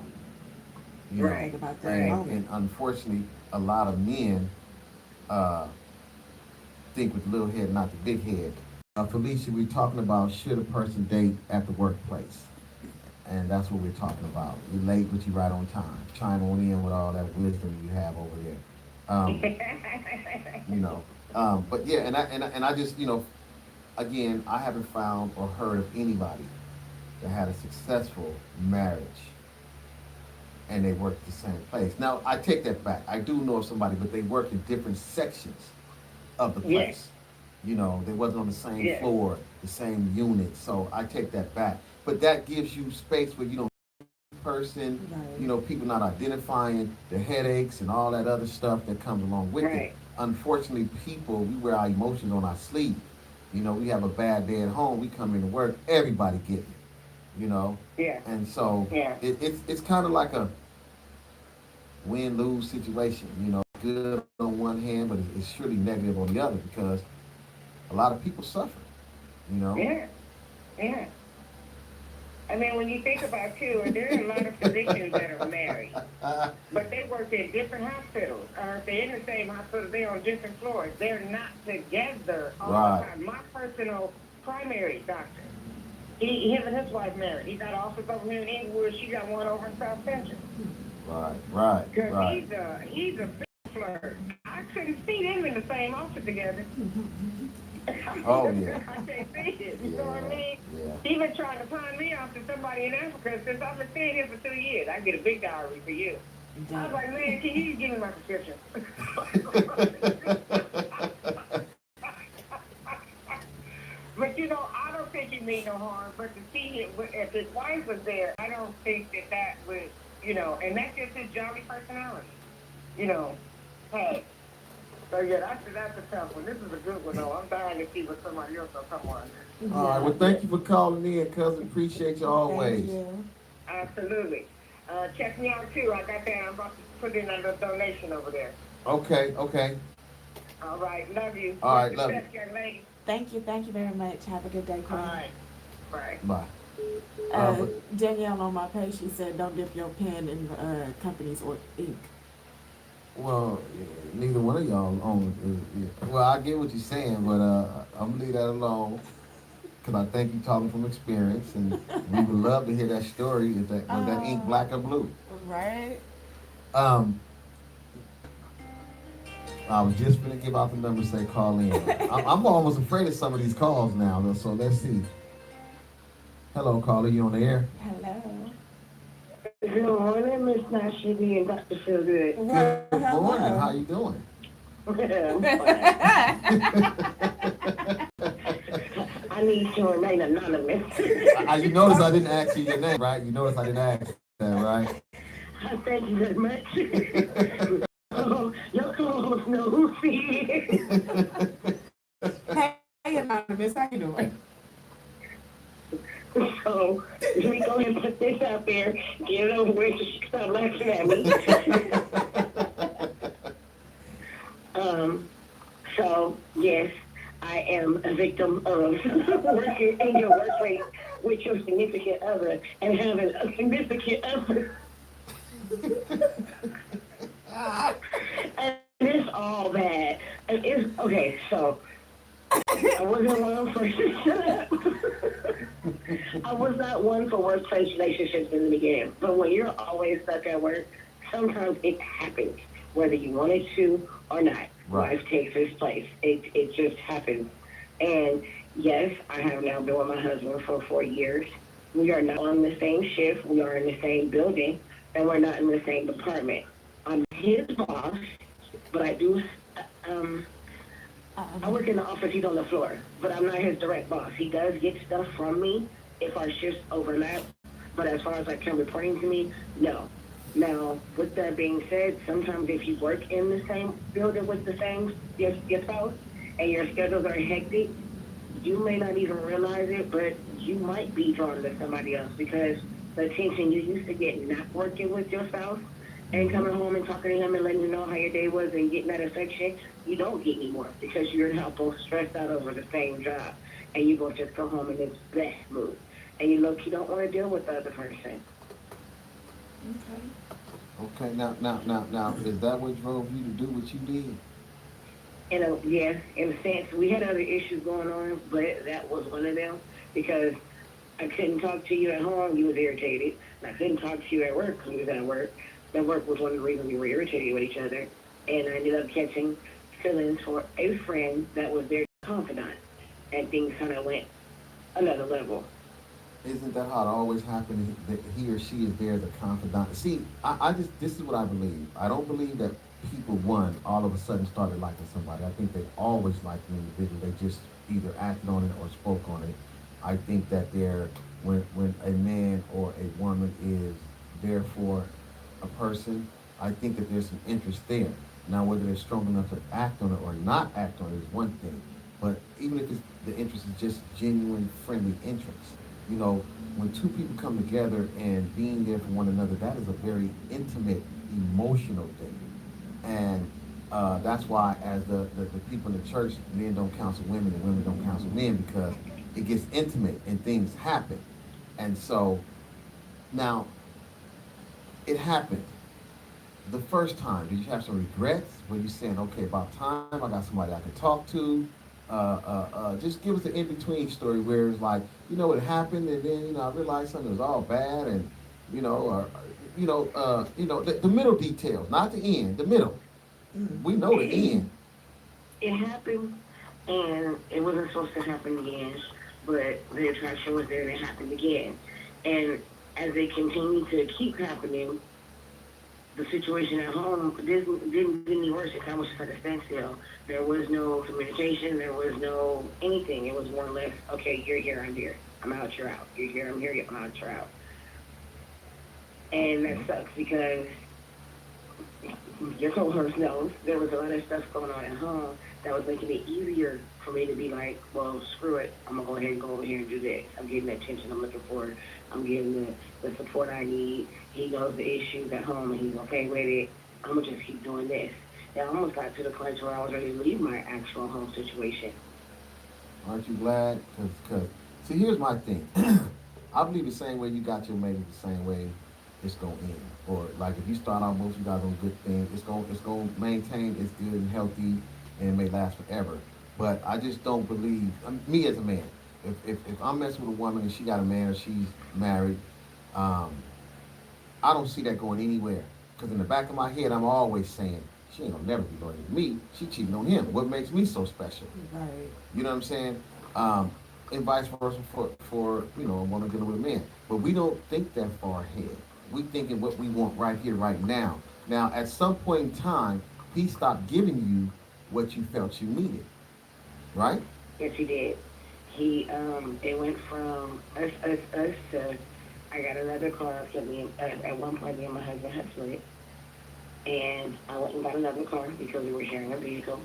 Right. Think about that And, moment. and unfortunately, a lot of men think with the little head, not the big head. Felicia, we're talking about should a person date at the workplace? And that's what we're talking about. You're late, but you're right on time. Chime on in with all that wisdom you have over there. But yeah, and I just, again, I haven't found or heard of anybody that had a successful marriage and they work at the same place. Now, I take that back. I do know of somebody, but they work in different sections of the place. Yes. They wasn't on the same Yes. floor, the same unit. So I take that back. But that gives you space where you don't person, Right. people not identifying the headaches and all that other stuff that comes along with it. Right. Unfortunately, we wear our emotions on our sleeve. We have a bad day at home, we come into work, everybody get it. Yeah. And so Yeah. it's kind of like a win-lose situation. Good on one hand, but it's surely negative on the other because a lot of people suffer. Yeah. Yeah. I mean, when you think about too, there are a lot of physicians that are married, but they work in different hospitals. Or if they're in the same hospital, they're on different floors. They're not together all Right. the time. My personal primary doctor, him and his wife married. He got an office over here in Inglewood. She got one over in South Central. Right. He's a big flirt. I couldn't see them in the same office together. Oh, yeah. I can't see it. You know what I mean? Yeah. He been trying to find me off to somebody in Africa since I've been staying here for 2 years. I get a big diary for you. I was like, man, can you give me my prescription? But you know, I don't think he made no harm. But to see him, if his wife was there, I don't think that would, you know, and that's just his jolly personality. You know, hey. So yeah, that's a tough one. This is a good one though. I'm dying to see what somebody else will come on. All right. Well, thank you for calling in, cousin. Appreciate you always. Thank you. Absolutely. Check me out too. I got that. I'm about to put in a little donation over there. Okay. All right. Love you. All right, love you. Young lady. Thank you very much. Have a good day, All Queen. right. Bye. Bye. Danielle on my page, she said, don't dip your pen in companies or ink. Well, neither one of y'all own. Well, I get what you're saying, but I'm gonna leave that alone. Cause I think you're talking from experience, and we would love to hear that story. Was that ink black or blue? Right? I was just gonna give out the number, say call in. I'm almost afraid of some of these calls now, though, so let's see. Hello, caller, you on the air? Hello. Good morning, Miss Nashidi and Dr. Feelgood. Good morning. How you doing? I need to remain anonymous. You notice I didn't ask you your name, right? You notice I didn't ask that, right? Thank you very much. Your co-host know who she is. Hey, Anonymous, how you doing? So, let me go ahead and put this out there. Get it over with so she can stop laughing at me. So, yes, I am a victim of working in your workplace with your significant other and having a significant other. And it's all bad. And it's, okay, so, I wasn't one for I was not one for workplace relationships in the beginning. But when you're always stuck at work, sometimes it happens, whether you wanted to or not. Right. Life takes its place. It just happens. And yes, I have now been with my husband for 4 years. We are not on the same shift. We are in the same building, and we're not in the same department. I'm his boss, but I do. I work in the office, he's on the floor, but I'm not his direct boss. He does get stuff from me if our shifts overlap, but as far as like him reporting to me, no. Now, with that being said, sometimes if you work in the same building with the same your spouse and your schedules are hectic, you may not even realize it, but you might be drawn to somebody else because the attention you used to get not working with your spouse and coming home and talking to him and letting him know how your day was and getting that affection, you don't get anymore because you're now both stressed out over the same job. And you both just go home in this bleh mood. And you look, you don't want to deal with the other person. Okay, now, is that what drove you to do what you did? Yeah, in a sense, we had other issues going on, but that was one of them because I couldn't talk to you at home, you was irritated. And I couldn't talk to you at work, you was at work. That work was one of the reasons we were irritated with each other. And I ended up catching feelings for a friend that was their confidant. And things kind of went another level. Isn't that how it always happens, that he or she is there, the confidant? See, this is what I believe. I don't believe that people, all of a sudden started liking somebody. I think they always liked an individual. They just either acted on it or spoke on it. I think that when a man or a woman is there for a person, I think that there's some interest there. Now, whether they're strong enough to act on it or not act on it is one thing. But even if the interest is just genuine, friendly interest, you know, when two people come together and being there for one another, that is a very intimate, emotional thing. And that's why, as the people in the church, men don't counsel women and women don't counsel men, because it gets intimate and things happen. And so now it happened. The first time, did you have some regrets? Were you saying, okay, about time, I got somebody I can talk to? Just give us the in between story where it's like, it happened, and then I realized something was all bad, and the middle details, not the end, the middle. We know the end. It happened, and it wasn't supposed to happen again, but the attraction was there and it happened again. And as it continued to keep happening, the situation at home didn't get any worse. It kind of was just like a standstill. There was no communication. There was no anything. It was more or less, okay, you're here, I'm here. I'm out, you're out. You're here, I'm here, I'm out, you're out. And that sucks because your co-host knows there was a lot of stuff going on at home that was making it easier for me to be like, well, screw it. I'm going to go ahead and go over here and do this. I'm getting the attention I'm looking for. I'm getting the support I need. He knows the issues at home, and he's okay with it. I'm going to just keep doing this. And I almost got to the point where I was ready to leave my actual home situation. Aren't you glad? Cause, see, here's my thing. I believe the same way you got your mate, the same way it's gonna end. Or like if you start out most of you guys on good things, it's gonna maintain it's good and healthy and it may last forever. But I just don't believe me as a man. If I'm messing with a woman and she got a man or she's married, I don't see that going anywhere. Because in the back of my head, I'm always saying she ain't gonna never be loyal to me. She cheating on him. What makes me so special? Right. You know what I'm saying? And vice versa for a woman dealing with a man. But we don't think that far ahead. We thinking what we want right here, right now. Now, at some point in time, he stopped giving you what you felt you needed, right? Yes, he did. It went from us to, I got another car, so at one point me and my husband had split, and I went and got another car because we were sharing a vehicle,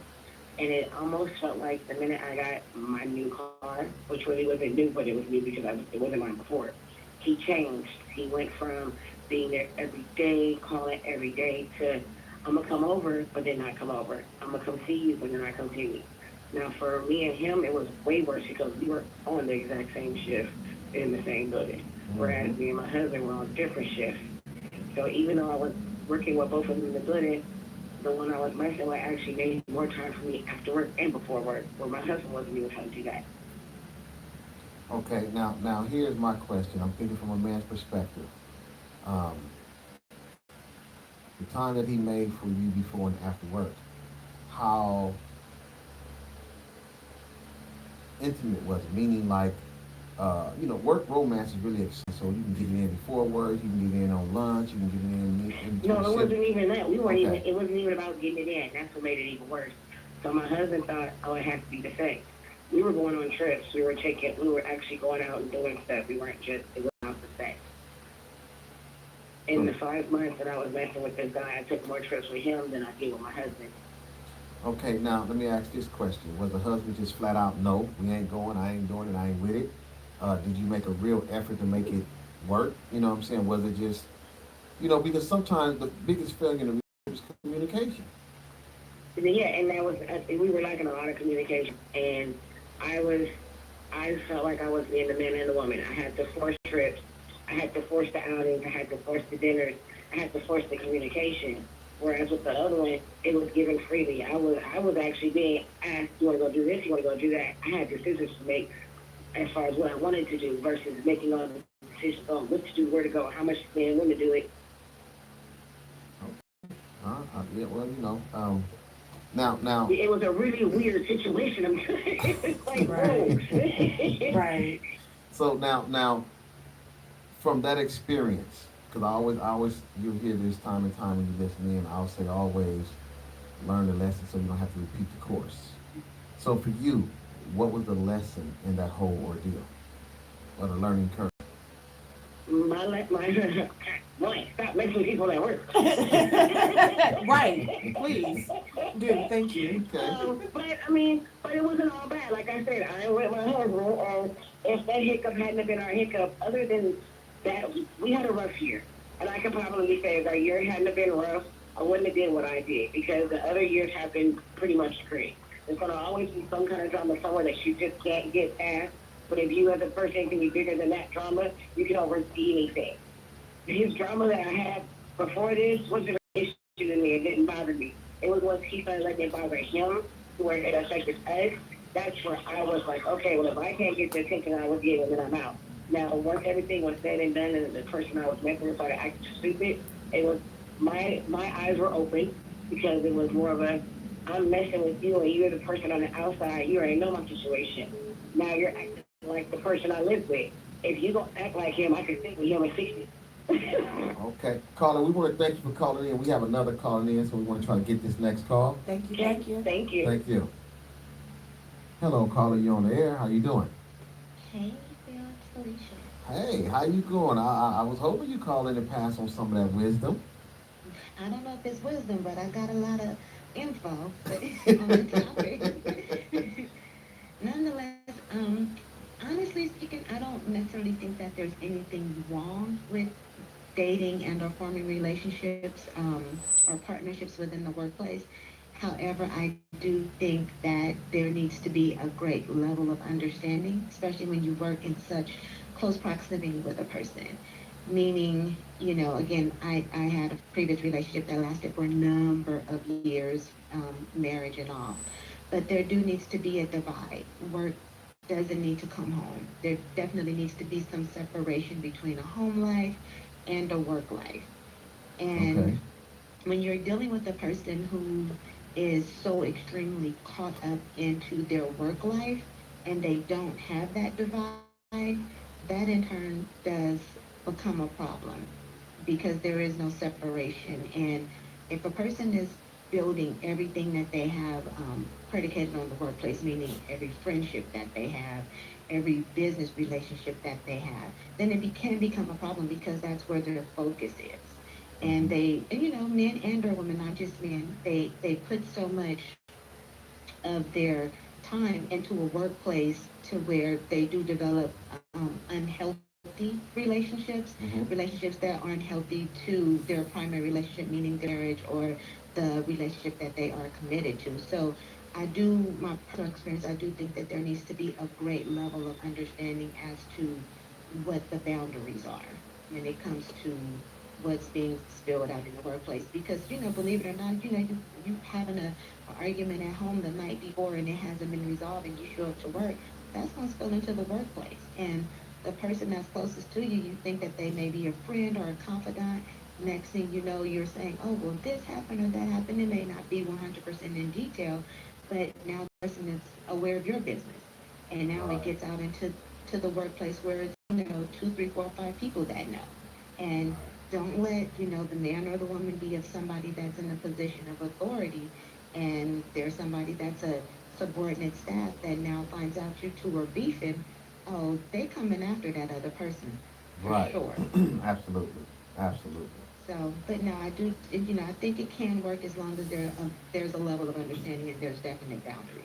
and it almost felt like the minute I got my new car, which really wasn't new, but it was new because it wasn't mine before, he changed. He went from being there every day, calling every day, to I'm going to come over, but then not come over. I'm going to come see you, but then not come see you. Now, for me and him, it was way worse because we were on the exact same shift in the same building, whereas me and my husband were on different shifts. So even though I was working with both of them in the building, the one I was messing with actually made more time for me after work and before work, where my husband wasn't even trying to do that. Okay, now here's my question. I'm thinking from a man's perspective. The time that he made for you before and after work, how intimate was it? Meaning like, work romance is really exciting. So you can get it in before work, you can get it in on lunch, you can get it in No, it wasn't even that. We weren't Okay. even. It wasn't even about getting it in. That's what made it even worse. So my husband thought, oh, it has to be the same. We were going on trips. We were actually going out and doing stuff. We weren't just, it was not the sex. In the 5 months that I was messing with this guy, I took more trips with him than I did with my husband. Okay, now let me ask this question. Was the husband just flat out, no, we ain't going, I ain't doing it, I ain't with it? Did you make a real effort to make it work? You know what I'm saying? Was it just, because sometimes the biggest failure in the relationship is communication. Yeah, and that was, we were lacking a lot of communication. And I felt like I was being the man and the woman. I had to force trips. I had to force the outings. I had to force the dinners. I had to force the communication. Whereas with the other one, it was given freely. I was actually being asked, you want to go do this? You want to go do that? I had decisions to make as far as what I wanted to do versus making all the decisions on what to do, where to go, how much to spend, when to do it. Yeah, well, now. It was a really weird situation. I'm it's like, whoa. Right. So now, from that experience, because I always, you'll hear this time and time when you listen in, I'll say always learn the lesson so you don't have to repeat the course. So for you, what was the lesson in that whole ordeal, or the learning curve? Boy, stop making people at work. Right. Please do. Thank you. Okay. But it wasn't all bad. Like I said, I went with my husband, and if that hiccup hadn't been our hiccup, other than that, we had a rough year. And I can probably say if our year hadn't been rough, I wouldn't have did what I did, because the other years have been pretty much great. There's going to always be some kind of drama somewhere that you just can't get past, But if you as a person can be bigger than that drama, you can oversee anything. His drama that I had before this wasn't an issue to me. It didn't bother me. It was once he started letting it bother him, to where it affected us. That's where I was like, okay, well, if I can't get the attention I was getting, then I'm out. Now, once everything was said and done, and the person I was messing with started acting stupid, it was my eyes were open because it was more of a I'm messing with you, and you're the person on the outside. You already know my situation. Now you're acting like the person I live with. If you don't act like him, I could think with him at 60. Okay. Caller, we want to thank you for calling in. We have another calling in, so we want to try to get this next call. Thank you, thank you. Thank you. Thank you. Hello, caller. You on the air? How you doing? Hey, Bill, it's Felicia. Hey, how you going? I was hoping you call in and pass on some of that wisdom. I don't know if it's wisdom, but I got a lot of info on the topic. Nonetheless, honestly speaking, I don't necessarily think that there's anything wrong with dating and or forming relationships or partnerships within the workplace. However, I do think that there needs to be a great level of understanding, especially when you work in such close proximity with a person. Meaning, again, I had a previous relationship that lasted for a number of years, marriage and all. But there do needs to be a divide. Work doesn't need to come home. There definitely needs to be some separation between a home life and a work life. And Okay. when you're dealing with a person who is so extremely caught up into their work life and they don't have that divide, that in turn does become a problem because there is no separation. And if a person is building everything that they have predicated on the workplace, meaning every friendship that they have, every business relationship that they have, then it can become a problem because that's where their focus is. And men and or women, not just men, they put so much of their time into a workplace to where they do develop unhealthy relationships, Mm-hmm. relationships that aren't healthy to their primary relationship, meaning their marriage or the relationship that they are committed to. So my personal experience, I do think that there needs to be a great level of understanding as to what the boundaries are when it comes to what's being spilled out in the workplace. Because, believe it or not, you having a argument at home the night before and it hasn't been resolved and you show up to work, that's going to spill into the workplace. And the person that's closest to you, you think that they may be a friend or a confidant. Next thing you know, you're saying, oh, well, this happened or that happened. It may not be 100% in detail, but now the person is aware of your business. And now it Right. gets out into the workplace where it's, two, three, four, five people that know. And don't let, the man or the woman be of somebody that's in a position of authority and there's somebody that's a subordinate staff that now finds out you two are beefing. Oh, they coming after that other person for Right. sure. Absolutely. Absolutely. So, but no, I do, I think it can work as long as there's a level of understanding and there's definite boundaries.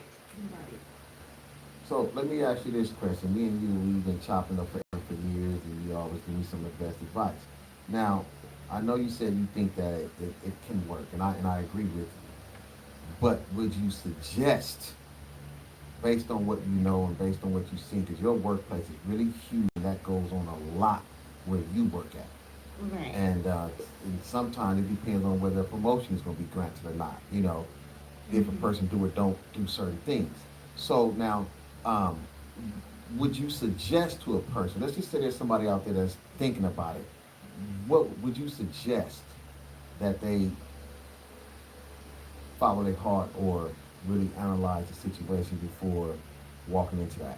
Right. So let me ask you this question. Me and you, we've been chopping up for years, and you always give me some of the best advice. Now, I know you said you think that it can work, and I agree with you. But would you suggest, based on what you know and based on what you've seen, because your workplace is really huge, and that goes on a lot where you work at. Right. And sometimes it depends on whether a promotion is going to be granted or not. If a person do or don't do certain things. So now, um, would you suggest to a person? Let's just say there's somebody out there that's thinking about it. What would you suggest that they follow their heart or really analyze the situation before walking into that?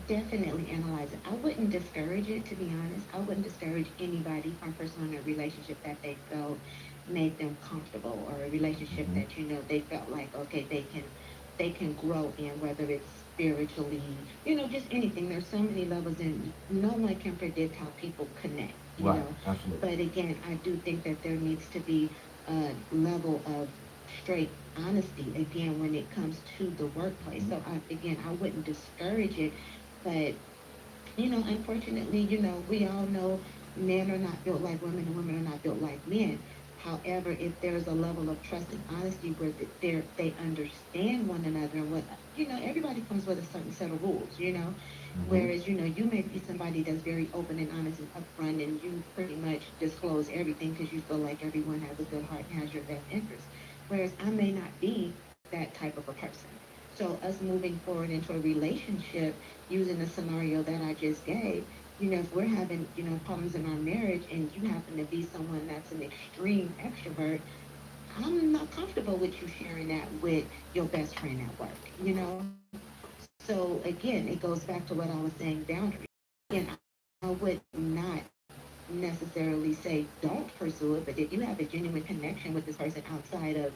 Definitely analyze it. I wouldn't discourage it, to be honest. I wouldn't discourage anybody from pursuing a relationship that they felt made them comfortable, or a relationship Mm-hmm. that they felt like, okay, they can grow in, whether it's spiritually, just anything. There's so many levels, and no one can predict how people connect, Right. Absolutely. But again, I do think that there needs to be a level of straight honesty again when it comes to the workplace. So I wouldn't discourage it, but unfortunately, we all know men are not built like women and women are not built like men. However, if there's a level of trust and honesty where they understand one another and what, everybody comes with a certain set of rules, Whereas, you may be somebody that's very open and honest and upfront, and you pretty much disclose everything because you feel like everyone has a good heart and has your best interest. Whereas I may not be that type of a person. So us moving forward into a relationship using the scenario that I just gave, if we're having, problems in our marriage and you happen to be someone that's an extreme extrovert, I'm not comfortable with you sharing that with your best friend at work. So again, it goes back to what I was saying, boundaries. Again, I would not necessarily say don't pursue it, but if you have a genuine connection with this person outside of,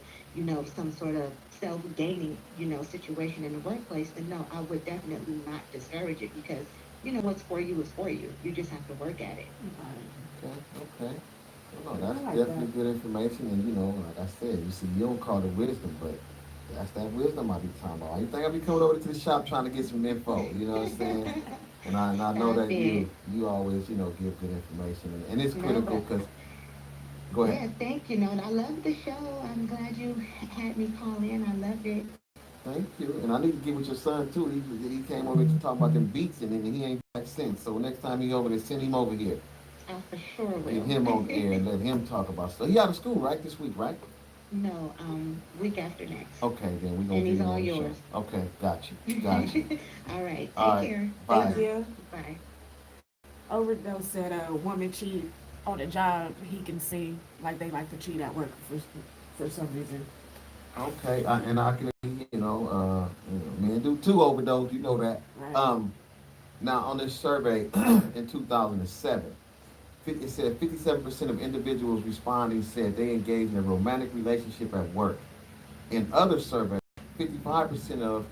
some sort of self-gaining, situation in the workplace, then no, I would definitely not discourage it because, what's for you is for you. You just have to work at it. Okay, okay. Well, no, that's I like definitely that. good information, and like I said, you see, you don't call it wisdom, but that's that wisdom I be talking about. You think I be coming over to the shop trying to get some info? You know what I'm saying? And I know Stop that it. you always give good information, and it's No, critical but because go ahead. yeah, thank you. And I love the show. I'm glad you had me call in. I loved it. Thank you, and I need to get with your son too. He came over to talk about them beats, and then he ain't back since. So next time he over there, send him over here. I for sure Get will. him on the air and let him talk about stuff. He out of school right this week, right? No, week after next. Okay, then we gonna And get he's him all on the show. yours. Okay, got you, got you. All right. All Take right, care. bye. Thank you. Bye. Overdose said a woman cheat on a job he can see like they like to cheat at work for some reason. Okay, and I can, men do too overdose. You know that. Right. Now on this survey in 2007, it said 57% of individuals responding said they engaged in a romantic relationship at work. In other surveys, 55% of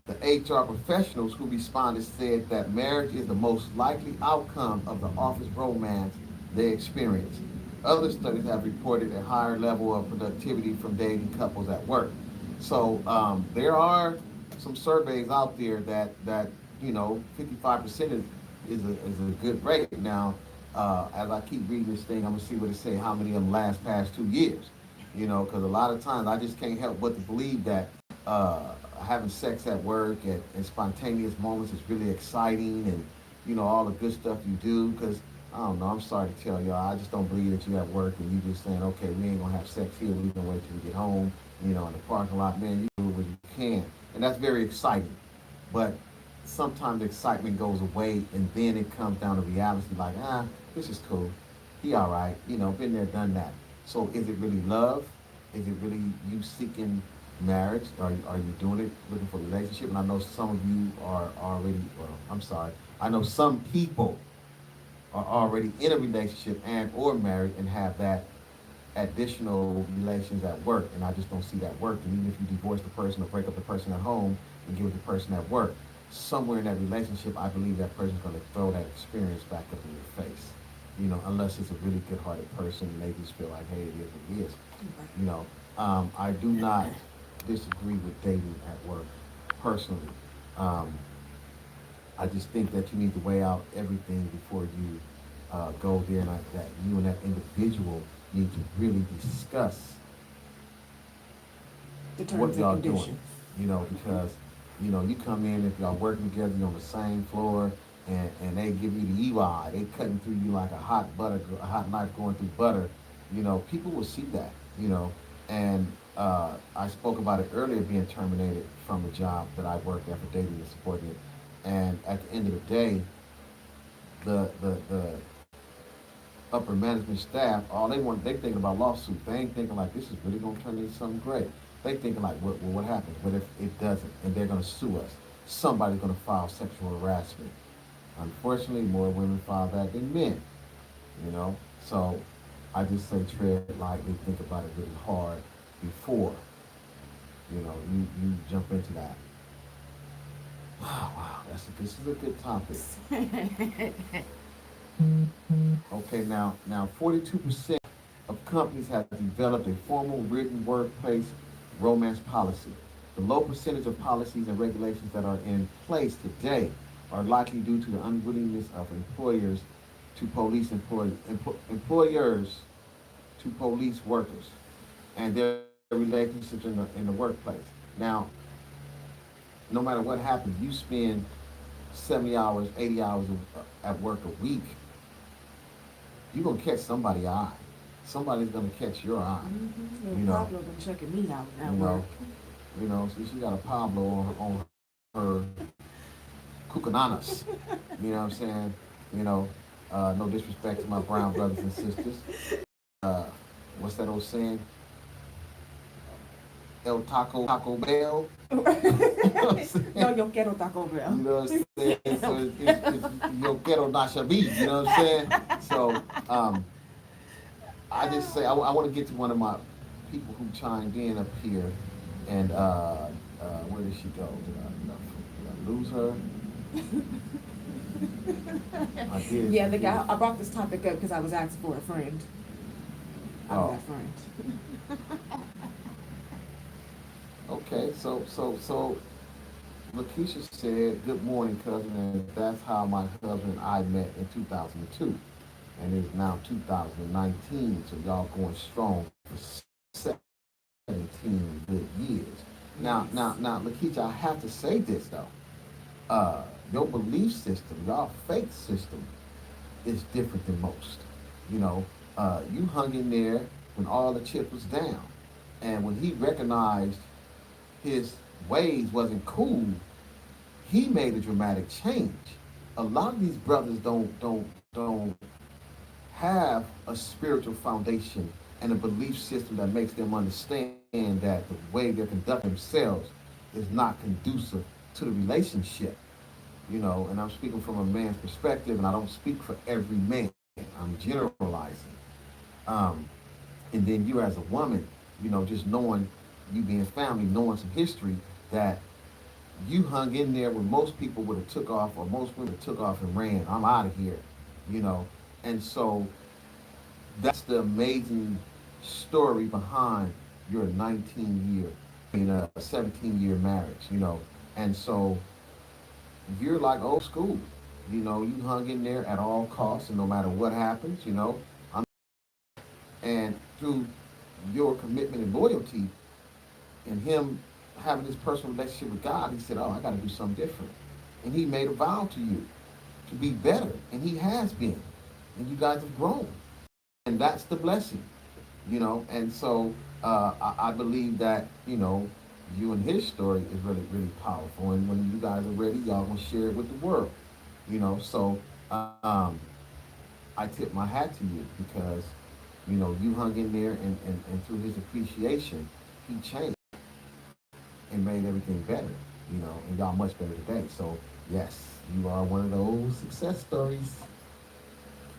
the HR professionals who responded said that marriage is the most likely outcome of the office romance they experience. Other studies have reported a higher level of productivity from dating couples at work. So there are some surveys out there that 55% is a good rate. Now, as I keep reading this thing, I'm gonna see what it say. How many of them last past 2 years? Because a lot of times I just can't help but to believe that having sex at work and spontaneous moments is really exciting, and all the good stuff you do. Because I don't know, I'm sorry to tell y'all, I just don't believe that you at work and you just saying, okay, we ain't gonna have sex here, we can wait till we get home, in the parking lot. Man, you do what you can, and that's very exciting. But sometimes the excitement goes away, and then it comes down to reality, like, this is cool, he all right, been there, done that. So is it really love? Is it really you seeking marriage? Are you doing it looking for a relationship? And I know some of you are already, well, I'm sorry, I know some people are already in a relationship and or married and have that additional relations at work, and I just don't see that working. Even if you divorce the person or break up the person at home and give it the person at work, somewhere in that relationship, I believe that person's going to throw that experience back up in your face. Unless it's a really good-hearted person and they just feel like, hey, it is what it is. I do not disagree with dating at work personally. I just think that you need to weigh out everything before you go there, and that you and that individual need to really discuss The what terms y'all and doing. conditions. Because you come in, if y'all working together, you're on the same floor, and they give you the evil eye, they cutting through you like a hot knife going through butter. People will see that. And I spoke about it earlier, being terminated from a job that I worked at for dating and supporting it. And at the end of the day, the upper management staff, they thinking about lawsuits. They ain't thinking like this is really gonna turn into something great. They thinking like, what happens? What if it doesn't? And they're gonna sue us. Somebody's gonna file sexual harassment. Unfortunately, more women file that than men. So I just say tread lightly, think about it really hard before you jump into that. Wow, this is a good topic. Okay, now 42% of companies have developed a formal written workplace romance policy. The low percentage of policies and regulations that are in place today are likely due to the unwillingness of employers to police workers and their relationships in the workplace. Now, no matter what happens, you spend 70 hours, 80 hours at work a week, you're going to catch somebody's eye. Somebody's going to catch your eye. Mm-hmm. You know. Pablo been checking me out at You work. so she got a Pablo on her cucananas. You know what I'm saying? No disrespect to my brown brothers and sisters. What's that old saying? El Taco Bell. No, yo quiero Taco Bell. You know what I'm saying? So it's yo quiero nashabi. You know what I'm saying? So I just say I want to get to one of my people who chimed in up here, and where did she go? Did I lose her? I did. Yeah, the guy. I brought this topic up because I was asked for a friend. I'm Oh. that friend. Okay, so Lakeisha said, "Good morning, cousin," and that's how my husband and I met in 2002, and it's now 2019. So y'all going strong for 17 good years. Now, Lakeisha, I have to say this though. Your belief system, your faith system, is different than most. You hung in there when all the chips was down, and when he recognized his ways wasn't cool, he made a dramatic change. A lot of these brothers don't have a spiritual foundation and a belief system that makes them understand that the way they conduct themselves is not conducive to the relationship. And I'm speaking from a man's perspective, and I don't speak for every man. I'm generalizing. And then you as a woman, just knowing, you being family, knowing some history, that you hung in there when most people would have took off, or most women took off and ran. I'm out of here, And so that's the amazing story behind your 17-year marriage, And so you're like old school. You hung in there at all costs, and no matter what happens, and through your commitment and loyalty, and him having this personal relationship with God, he said, "Oh, I got to do something different." And he made a vow to you to be better, and he has been, and you guys have grown, and that's the blessing, And so I believe that you and his story is really, really powerful, and when you guys are ready, y'all gonna share it with the world, So I tip my hat to you because you hung in there, and through his appreciation, he changed and made everything better, and y'all much better today. So yes, you are one of those success stories.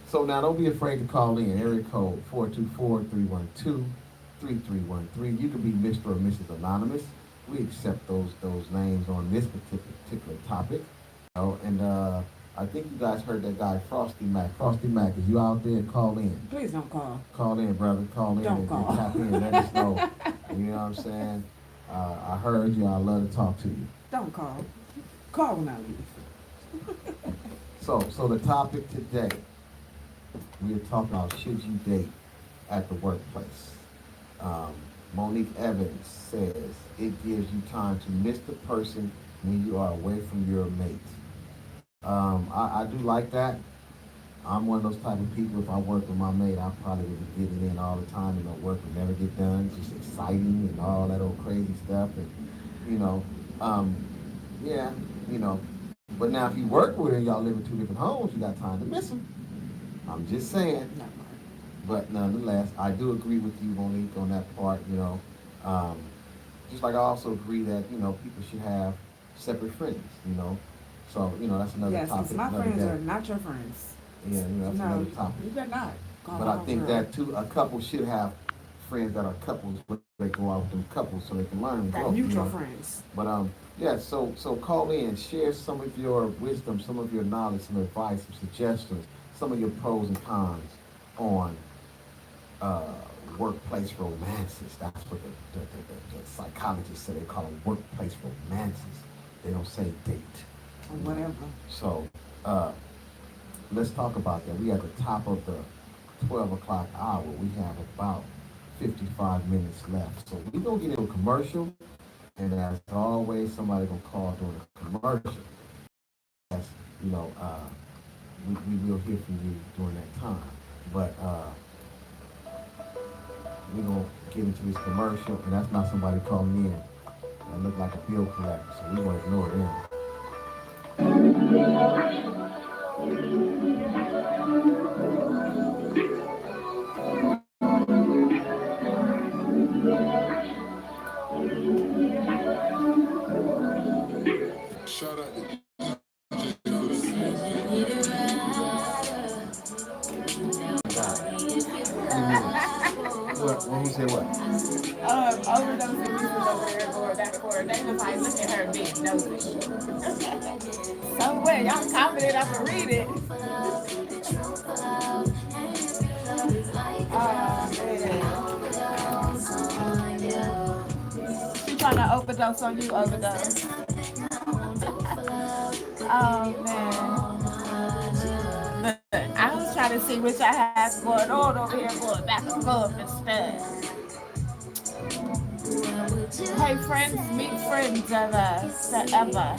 So now don't be afraid to call in. Area code 424-312-3313. You can be Mr. or Mrs. Anonymous. We accept those names on this particular topic. And I think you guys heard that guy Frosty Mac. Frosty Mac, if you out there, call in. Please don't call. Call in, brother. Call in. Don't call. And tap in. Let us know. You know what I'm saying? I heard you. I love to talk to you. Don't call. Call when I leave. So the topic today, we are talking about should you date at the workplace. Monique Evans says it gives you time to miss the person when you are away from your mate. I do like that. I'm one of those type of people. If I work with my mate, I probably would be getting in all the time, and the work would never get done. It's just exciting and all that old crazy stuff, and yeah, But now if you work with her and y'all live in two different homes, you got time to miss them. I'm just saying. But nonetheless, I do agree with you, Monique, on that part. Just like I also agree that people should have separate friends. So that's another yes, topic. Yes, my another friends day. are not your friends. Yeah, that's another topic. You better not. But I think that too, a couple should have friends that are couples, but they go out with them couples so they can learn and grow. Mutual friends. But yeah. So call in, share some of your wisdom, some of your knowledge, some advice, some suggestions, some of your pros and cons on workplace romances. That's what the psychologists say. They call them workplace romances. They don't say date. Or whatever. So let's talk about that. We at the top of the 12 o'clock hour. We have about 55 minutes left. So we're going to get into a commercial. And as always, somebody going to call during the commercial. As, you know, we will hear from you during that time. But we're going to get into this commercial. And that's not somebody calling in that look like a bill collector. So we're going to ignore them. Shout out to What? Who said what? Overdose and Reese's over there going back and forth. They was like, look at her being nosy. Somewhere, y'all confident I can read it. Man. She trying to overdose on you, overdose. Oh, man. Look, I was trying to see which I have going on over here going back and forth and stuff. Hey, friends, meet friends ever, forever.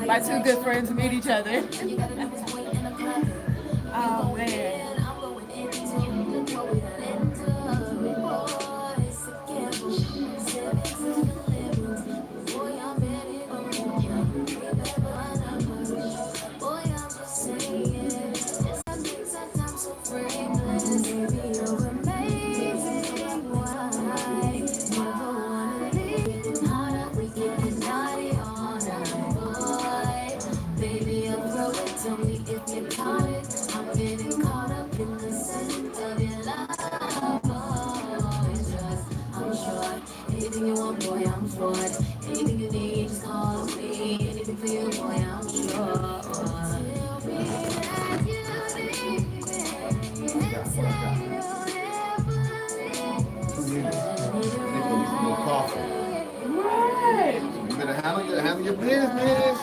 My two good friends meet each other. Oh, man. Anything you want, boy, I'm for it. Anything you need, just call me. Anything for you, boy, I'm sure. Right. You better handle your business.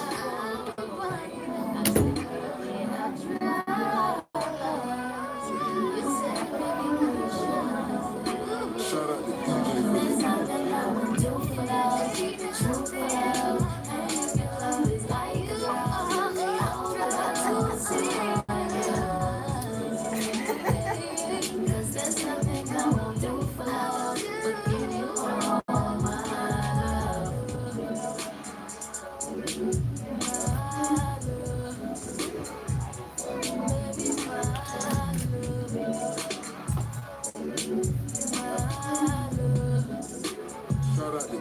shout out to DJ. Shout out to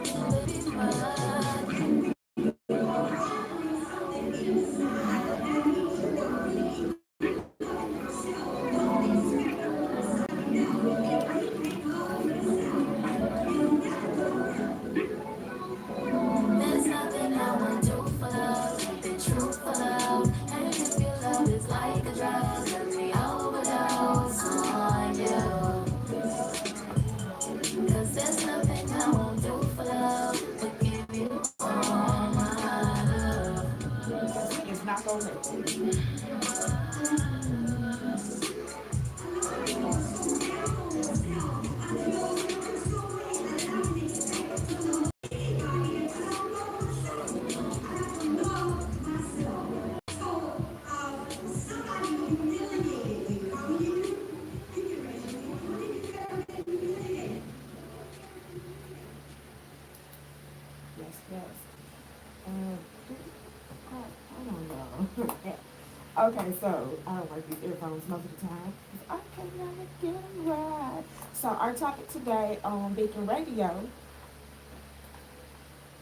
There's nothing I won't do for love, the truth for love. And if your love is like a drug, let me overdose on you. Cause there's nothing I won't do for love, but give you all my love. It's not gonna let you. Yes, yes. I don't know. Okay, so I don't like these earphones most of the time. I cannot get them right. So our topic today on Beacon Radio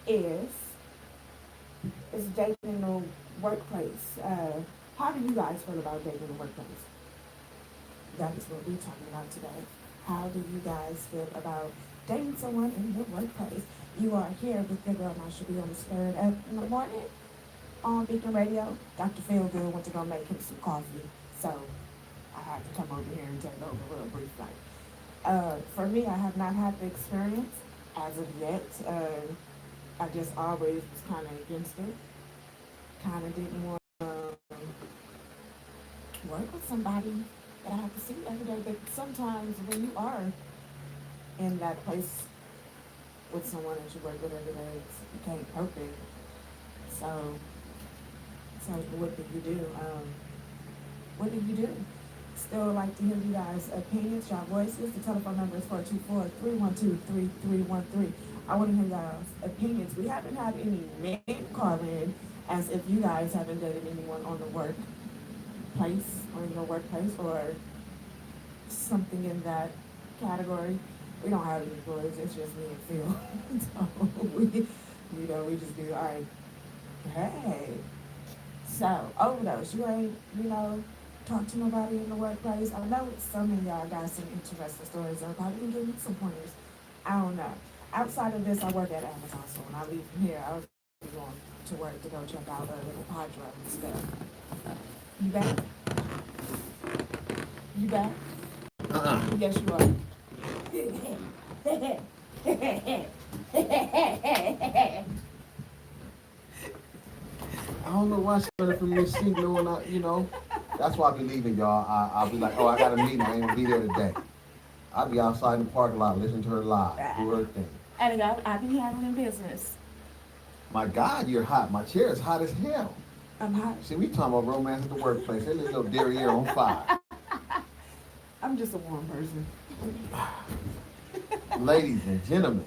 is dating in the workplace. How do you guys feel about dating in the workplace? That is what we're talking about today. How do you guys feel about dating someone in the workplace? You are here with your girl Marsha B on the Spirit up in the morning on Beacon Radio. Dr. Feelgood went to go make him some coffee, so I had to come over here and take over real briefly. For me, I have not had the experience as of yet. I just always was kind of against it. kind of didn't want to work with somebody that I have to see every day. But sometimes when you are in that place with someone that you work with every day, you can't help it. So, so what did you do? What did you do? Still like to hear you guys' opinions, your voices. The telephone number is 424-312-3313. I want to hear y'all's opinions. We haven't had any men call in as if you guys haven't dated anyone on the workplace or in your workplace or something in that category. We don't have any boys. It's just me and Phil. So we just do, all right, hey. So, overdose, you ain't, talk to nobody in the workplace. I know some of y'all got some interesting stories, or probably can give me some pointers. I don't know. Outside of this, I work at Amazon, so when I leave from here, I'll be going to work to go check out a little hydro and stuff. You back? You back? Yes, you are. I don't know why she running from this signal and that's why I be leaving y'all. I'll be like, oh, I got a meeting, I ain't gonna be there today. I'll be outside in the parking lot listening to her live, do her thing. And I be handling business. My God, you're hot. My chair is hot as hell. I'm hot. See, we talking about romance at the workplace. That little derriere on fire. I'm just a warm person. Ladies and gentlemen.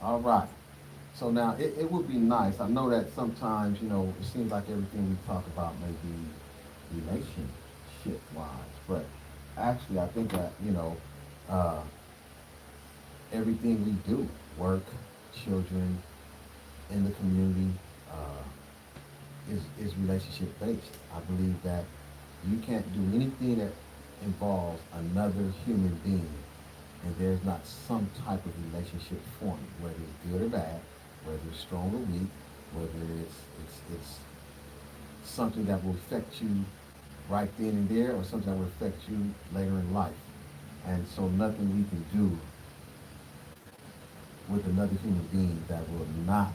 All right. So now, it would be nice. I know that sometimes, it seems like everything we talk about may be relationship-wise. But actually, I think that, everything we do, work, children, in the community, is relationship based. I believe that you can't do anything that involves another human being and there's not some type of relationship forming, whether it's good or bad, whether it's strong or weak, whether it's something that will affect you right then and there or something that will affect you later in life. And so nothing we can do with another human being that will not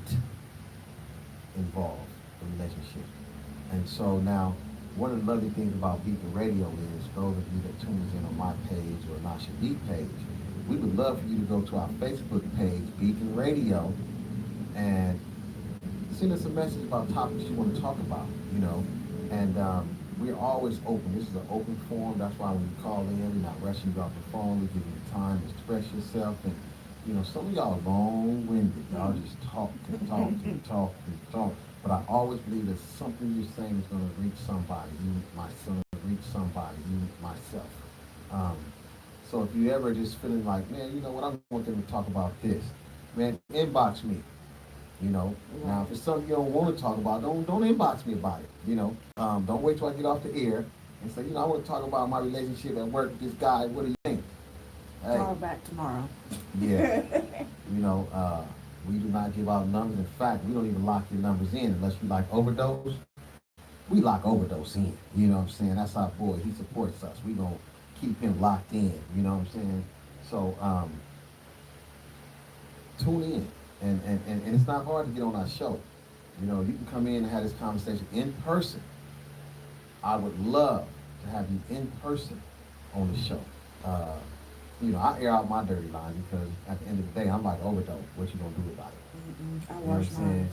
involve a relationship. And so now, one of the lovely things about Beacon Radio is, those of you that tunes in on my page or Nasha B page, we would love for you to go to our Facebook page, Beacon Radio, and send us a message about topics you want to talk about, and we're always open. This is an open forum. That's why when you call in, we're not rushing you off the phone. We give you the time to express yourself. And some of y'all are long-winded. Y'all just talk and talk and talk and talk. But I always believe that something you're saying is going to reach somebody. You, my son, reach somebody. You, myself. So if you ever just feeling like, man, you know what, I want them to talk about this, man, inbox me. Now if it's something you don't want to talk about, don't inbox me about it. Don't wait till I get off the air and say, I want to talk about my relationship at work with this guy. What do you think? Hey. Call back tomorrow. Yeah. We do not give out numbers. In fact, we don't even lock your numbers in unless you like overdose. We lock overdose in. You know what I'm saying? That's our boy. He supports us. We gonna keep him locked in. You know what I'm saying? So tune in. And it's not hard to get on our show. You can come in and have this conversation in person. I would love to have you in person on the show. I air out my dirty line because at the end of the day, I'm like overdose. What you gonna do about it? I You know what I'm wash saying? mine.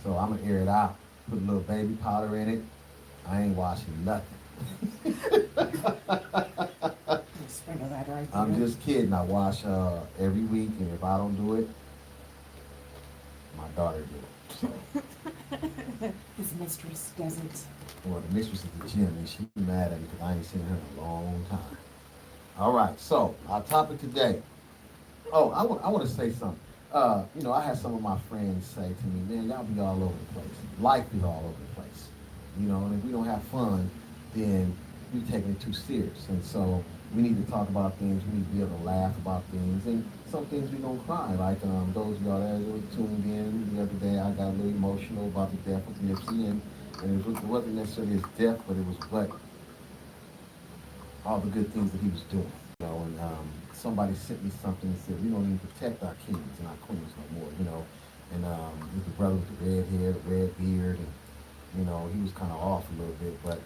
So I'm gonna air it out. Put a little baby powder in it. I ain't washing nothing. Sprinkle that right there. I'm just kidding. I wash every week, and if I don't do it, my daughter do it. So, His mistress doesn't. well, the mistress of the gym, and she mad at me because I ain't seen her in a long time. All right, so our topic today. Oh, I want to say something. I had some of my friends say to me, man, y'all be all over the place. Life is all over the place. And if we don't have fun, then we taking it too serious. And so we need to talk about things. We need to be able to laugh about things. And some things we gonna cry. Like those of y'all that were tuned in the other day, I got a little emotional about the death of Nipsey, and it wasn't necessarily his death, but it was all the good things that he was doing. And somebody sent me something and said, we don't even protect our kings and our queens no more. And it was the brother with the red hair, the red beard, and you know, he was kind of off a little bit, but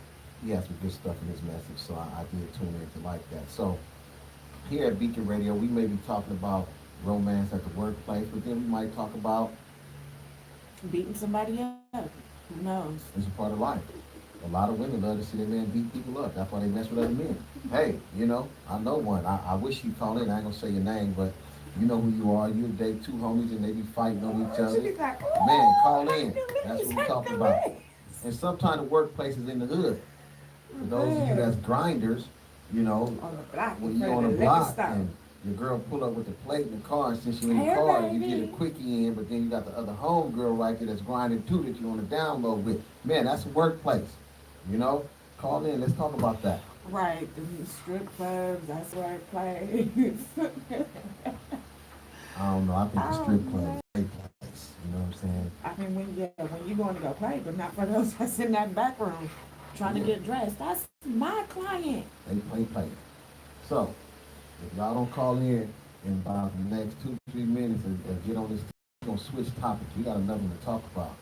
he had some good stuff in his message, so I did tune in to like that. So here at Beacon Radio, we may be talking about romance at the workplace, but then we might talk about Beating somebody up. Who knows? it's a part of life. A lot of women love to see their men beat people up. That's why they mess with other men. Hey, you know, I know one. I wish you'd call in. I ain't gonna say your name, but you know who you are. You date two homies and they be fighting on each other. Man, call in. That's what we're talking about. And sometimes the workplace is in the hood. For those of you that's grinders, you know, On the block, when in you're front on of a the liquor block store. and your girl pull up with the plate in the car, and since you're in the Hey, car, you baby. get a quickie in, but then you got the other home girl right there that's grinding too that you want to download with. Man, that's a workplace. You know, call in. Let's talk about that. Right, the strip clubs, that's where it plays. I don't know. I think the Oh, strip club man. is a great place. You know what I'm saying? I mean, when you going to go play, but not for those that's in that back room trying to Yeah. get dressed. That's my client. They play. So, if y'all don't call in about the next 2-3 minutes and get on this, we're gonna switch topics. We got another one to talk about.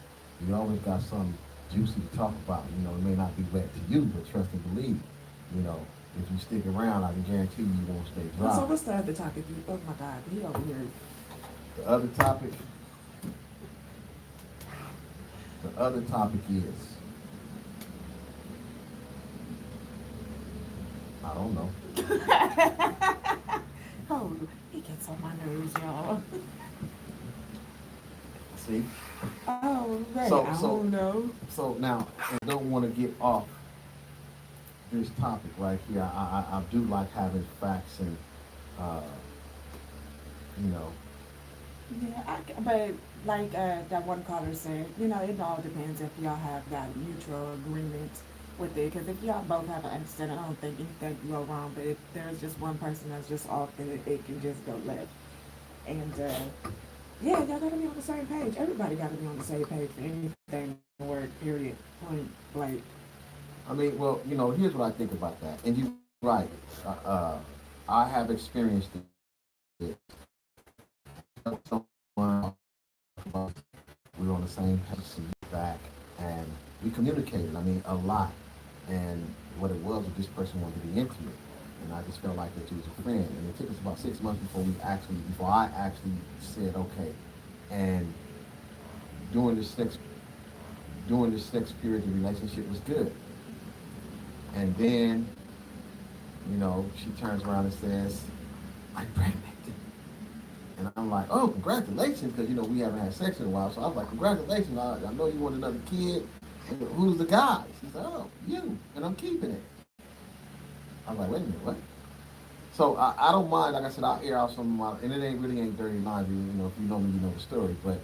We always got something juicy to talk about. You know, it may not be wet to you, but trust and believe. You know, if you stick around, I can guarantee you won't stay dry. So what's the other topic? Oh my God, he over here. The other topic is, I don't know. Oh, he gets on my nerves, y'all. See? Oh, right. So- I so- don't know. So now, I don't want to get off this topic right here. I do like having facts and, you know, Yeah, but like that one caller said, you know, it all depends if y'all have that mutual agreement with it. Because if y'all both have an understanding, I don't think anything can go wrong. But if there's just one person that's just off, then it can just go left. And yeah, y'all gotta be on the same page. Everybody gotta be on the same page for anything to work. Period. Point blank. I mean, well, you know, here's what I think about that. And you're right. I have experienced it. Someone, we were on the same page back, and we communicated. I mean, a lot. And what it was this person wanted to be intimate, and I just felt like that she was a friend. And it took us about 6 months before I actually said okay. And during this sex period, the relationship was good. And then, you know, she turns around and says, "I'm pregnant." And I'm like, "Oh, congratulations," because, you know, we haven't had sex in a while. So I was like, "Congratulations, I know you want another kid. And who's the guy?" She's like, "Oh, you, and I'm keeping it." I was like, "Wait a minute, what?" So I don't mind, like I said, I'll air out some of my, and it ain't dirty laundry, you know, if you know me, you know the story. But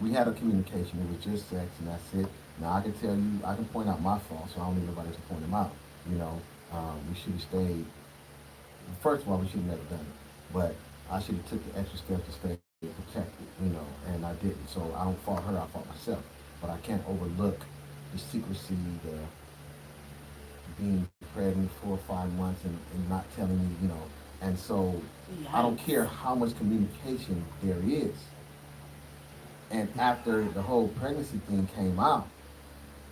we had a communication, it was just sex, and that's it. Now I can tell you, I can point out my faults, so I don't need nobody to point them out. You know, we should have stayed. First of all, we should have never done it, but I should have took the extra step to stay protected, you know, and I didn't. So I don't fault her, I fault myself. But I can't overlook the secrecy, the being pregnant 4 or 5 months and not telling me, you know. And so I don't care how much communication there is. And after the whole pregnancy thing came out,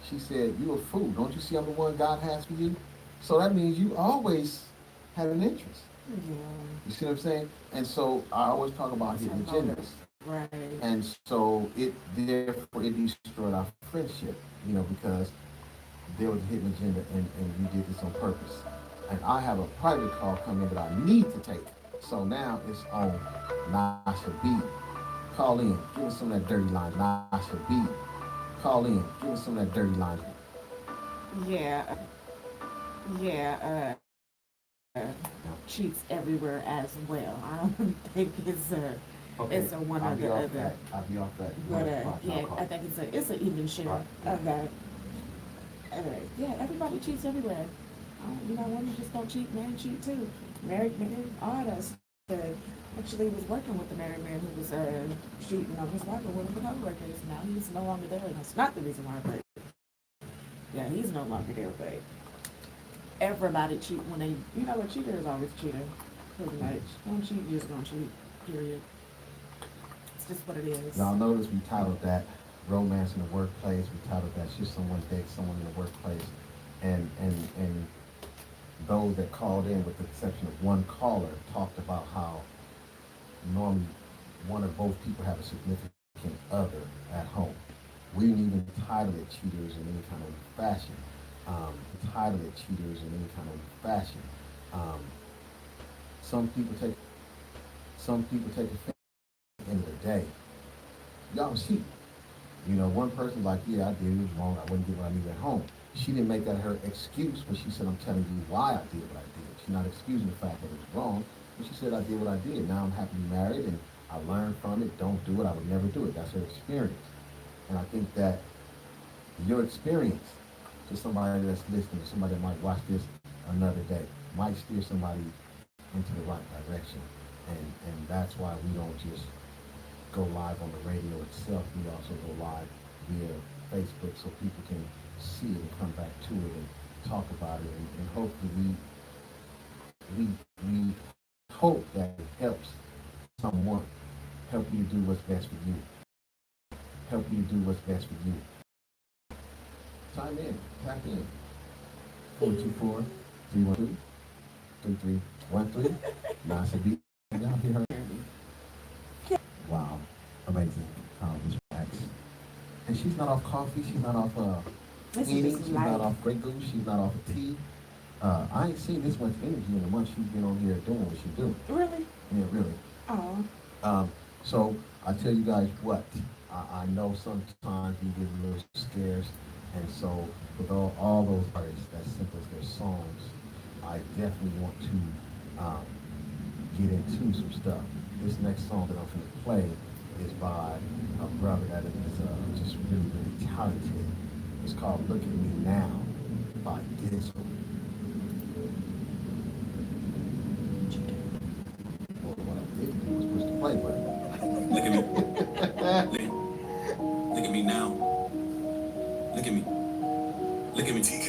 she said, "You a fool. Don't you see I'm the one God has for you?" So that means you always had an interest. Yeah. You see what I'm saying? And so I always talk about hidden agendas. Right. And so it destroyed our friendship, you know, because there was a hidden agenda and you did this on purpose. And I have a private call coming that I need to take. So now it's on Nasha B. Call in, give us some of that dirty line. Nasha B. Call in, give us some of that dirty line. Yeah. Yeah. Cheats everywhere as well. I don't think it's a one or the other. I'll be off that. But yeah, I think it's an even share of that. Yeah, everybody cheats everywhere. You know, women just don't cheat, men cheat too. Married men, all that stuff. Actually was working with the married man who was cheating on his wife or one of the co-workers. Now he's no longer there. That's not the reason why I break. Yeah, he's no longer there, but everybody cheat when they, you know, a cheater is always a cheater, pretty much. Don't cheat, you're just gonna cheat, period. It's just what it is. Y'all notice we titled that Romance in the Workplace. We titled that Should Someone Date Someone in the Workplace? And those that called in, with the exception of one caller, talked about how normally one or both people have a significant other at home. We didn't even title it cheaters in any kind of fashion. Title it cheaters in any kind of fashion. Some people take offense at the end of the day. Y'all cheat. You know, one person like, yeah, I did it was wrong. I wouldn't get what I needed at home. She didn't make that her excuse, but she said, I'm telling you why I did what I did. She's not excusing the fact that it was wrong, but she said, I did what I did. Now I'm happily married and I learned from it. Don't do it. I would never do it. That's her experience. And I think that your experience to somebody that's listening, somebody that might watch this another day, might steer somebody into the right direction. And that's why we don't just go live on the radio itself. We also go live via Facebook so people can see it and come back to it and talk about it. And hopefully we hope that it helps someone, help you to do what's best for you. Help you to do what's best for you. Chime in, tap in. 424-312-3313. Nasa B. Y'all hear her? Wow, amazing. This relax. And she's not off coffee. She's not off eating. She's not off Grey Goose. She's not off of tea. I ain't seen this much energy in the month she's been on here doing what she's doing. Really? Yeah, really. Oh. So I tell you guys what, I know sometimes we get a little scarce, and so with all those artists that sent us their songs, I definitely want to get into some stuff. This next song that I'm going to play is by a brother that is just really, really talented. It's called Look at Me Now by Dizzle. What I did was push the play button. Look at me. Look at me now. Look at me. Look at me, TK.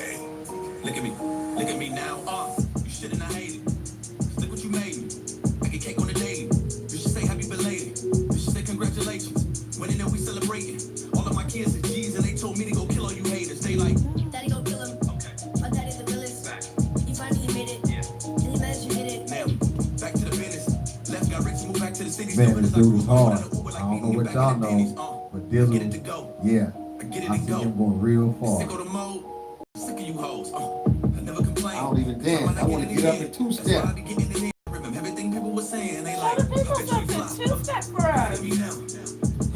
Look at me. Look at me now. You shouldn't have hated. Look what you made me. I get cake on the daily. You should say happy belated. You should say congratulations. When they know we celebrating. All of my kids are G's and they told me to go kill all you haters. They like, Daddy go kill him. okay, My daddy's the realest. back. You finally made it. Yeah. And he mad you did it. Now, back to the business. Left got rich, moved back to the city. Man, this dude is hard. I don't know what y'all know, but Get it to Dizzle, go. yeah, Get it I to see go. him going real far. Sick of the mode, sick of you hoes. I never complain. I don't even dance. I want to get up in two-step. That's why I be getting it in. Remember everything people were saying. They like, Show the people bitch, you something. fly. Two-step for Look us. at me now. Hit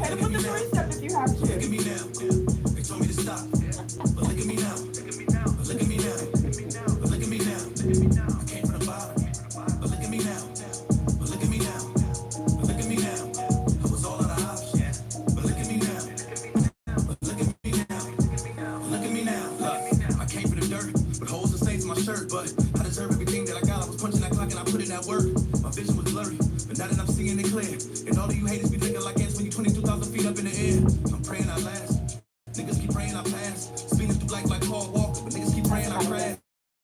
Look him at with me the now. three-step if you have Look at to. me now. They told me to stop. But look at me now. Look at me now. Look at me now. But look at me now. I came from the bottom. But look at me now. But look at me now. But look at me now. I was all out of options. But look at me now. But look at me now. Look at me now. Look, I came from the dirt, with holes and stains in my shirt. But I deserve everything that I got. I was punching that clock and I put in that work. My vision was blurry, but now that I'm seeing it clear. And all of you haters be thinking like ants when you 22,000 feet up in the air. I'm praying I last. Niggas keep praying I pass. Speeding through black like Paul Walker, but niggas keep praying I crash.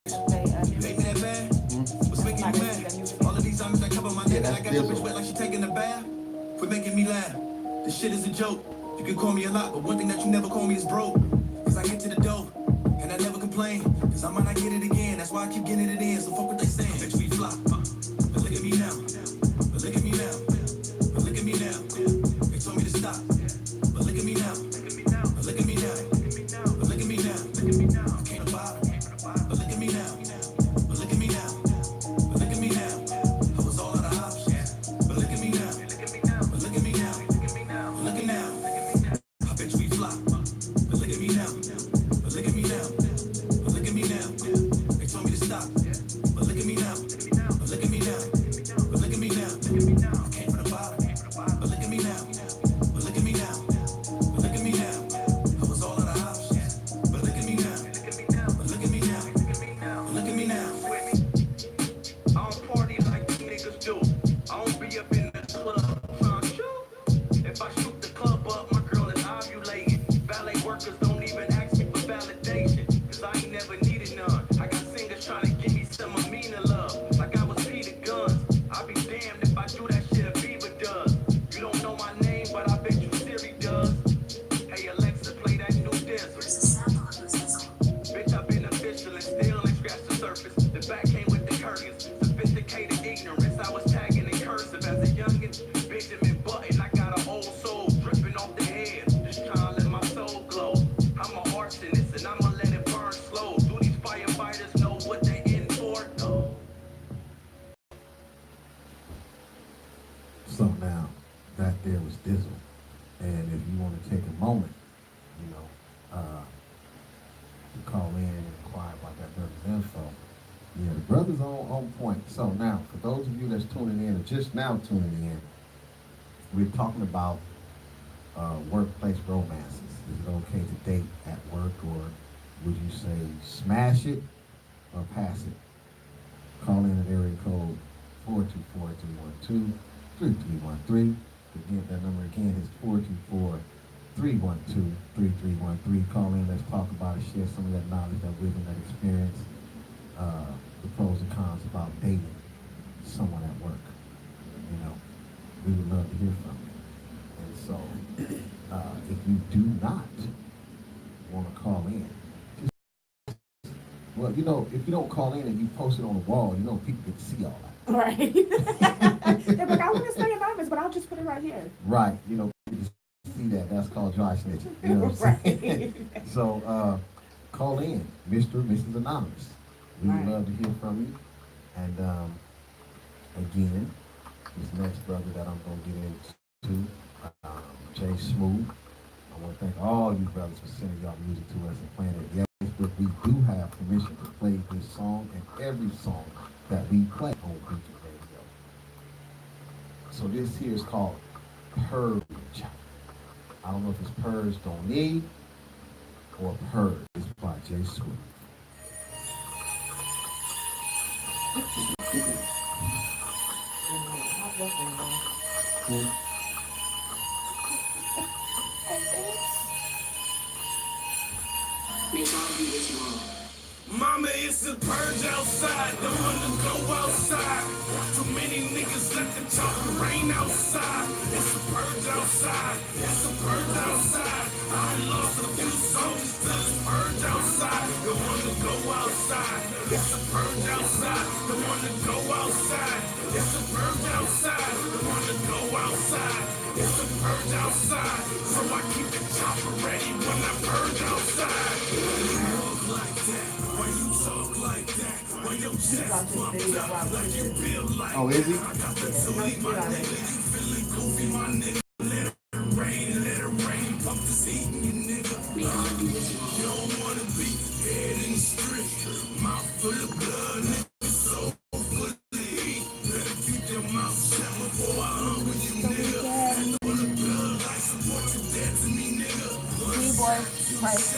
You hate me that bad? What's making you mad? All of these diamonds that cover my neck, and I got your bitch wet like she taking a bath. Quit making me laugh. This shit is a joke. You can call me a lot, but one thing that you never call me is broke. Cause I get to the dough, and I never complain. Cause I might not get it again, that's why I keep getting it in. So fuck what they saying. Bitch, we flop. But look at me now. But look at me now. But look at me now. They told me to stop. But look at me now. But look at me now. But look at me now. I came to bottom. But look at me now. But look at me now. But look at me now. I was all out of options. But look at me now. But look at me now. But look at now. I bet you we flop. But look at me now. But look at me now. But look at me now. They told me to stop. But look at me now. But look at me now. But look at me now. I came from the bottom. But look at me now. But look at me now. But look at me now. I was all out of options. But look at me now. But look at me now. But look at me now. I don't party like you niggas do. I don't be up in the club trying to shoot. If I shoot the club up, my girl is ovulating. Valet workers don't even ask me for validation. Cause I ain't never needed none. I got singers trying to give me some Amina love. Like I was Peter Guns. I'll be damned if I do that shit a Beaver does. You don't know my name, So now, that there was Dizzle. And if you want to take a moment, you know, to call in and inquire about that brother's info, yeah, the brother's on point. So now, for those of you that's tuning in or just now tuning in, we're talking about workplace romances. Is it okay to date at work, or would you say smash it or pass it? Call in at area code 424-312-3313. Again, that number again is 424-312-3313. Call in, let's talk about it, share some of that knowledge, that wisdom, that experience, the pros and cons about dating someone at work. You know, we would love to hear from you. And so, if you do not want to call in, well, you know, if you don't call in and you post it on the wall, you know, people get to see all that. Right. They're like, I want to stay anonymous, but I'll just put it right here. Right, you know, you can see that. That's called dry snitching. You know what I'm saying? So, call in, Mr. or Mrs. Anonymous. We would Right. love to hear from you. And again, this next brother that I'm going to get into, Jay Smooth. I want to thank all you brothers for sending y'all music to us and playing it. Yes, but we do have permission to play this song and every song that we play on Beacon Radio. So this here is called Purge. I don't know if it's Purge Don't Need or Purge. It's by Jay Smooth. Mama, it's a purge outside, don't wanna go outside. Too many niggas let the talk rain outside. It's a purge outside, it's a purge outside. I lost a few songs to this purge outside. Don't wanna go outside, it's a purge outside. Don't wanna go outside, it's a purge outside. Don't wanna go outside, it's a purge outside. So I keep the chopper ready when I purge outside. Like that. Why you talk like that? Why your chest pumped up like you feel like Oh, is he? I got the toolie, my nigga. You feeling goofy, my nigga. Let it rain, pump this heat in you, nigga. You don't wanna be head in the street. Mouth full of blood, nigga. So full of heat. Better keep your mouth shut before I humble you, nigga. And full of blood, like support you dead to me, nigga. D-boy Price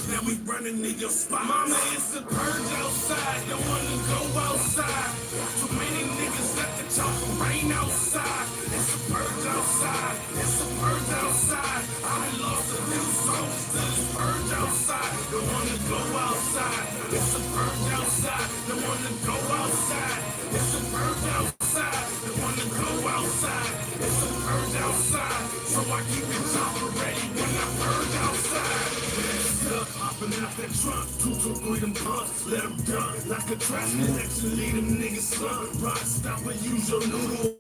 Now we running in your spot. Mama, it's a purge outside. Don't wanna go outside. Too many niggas let the talk rain outside. It's a purge outside. It's a purge outside. I lost a few songs to this purge outside. Don't wanna go outside. It's a purge outside. Don't wanna go outside. It's a purge outside. Don't wanna go outside. It's a purge outside. So I keep it chopper ready when I purge outside. Stuck hopping out that trunk, 2 them punks, let them done like a trash collection, lead them niggas slung. Rock, stop and use your noodle.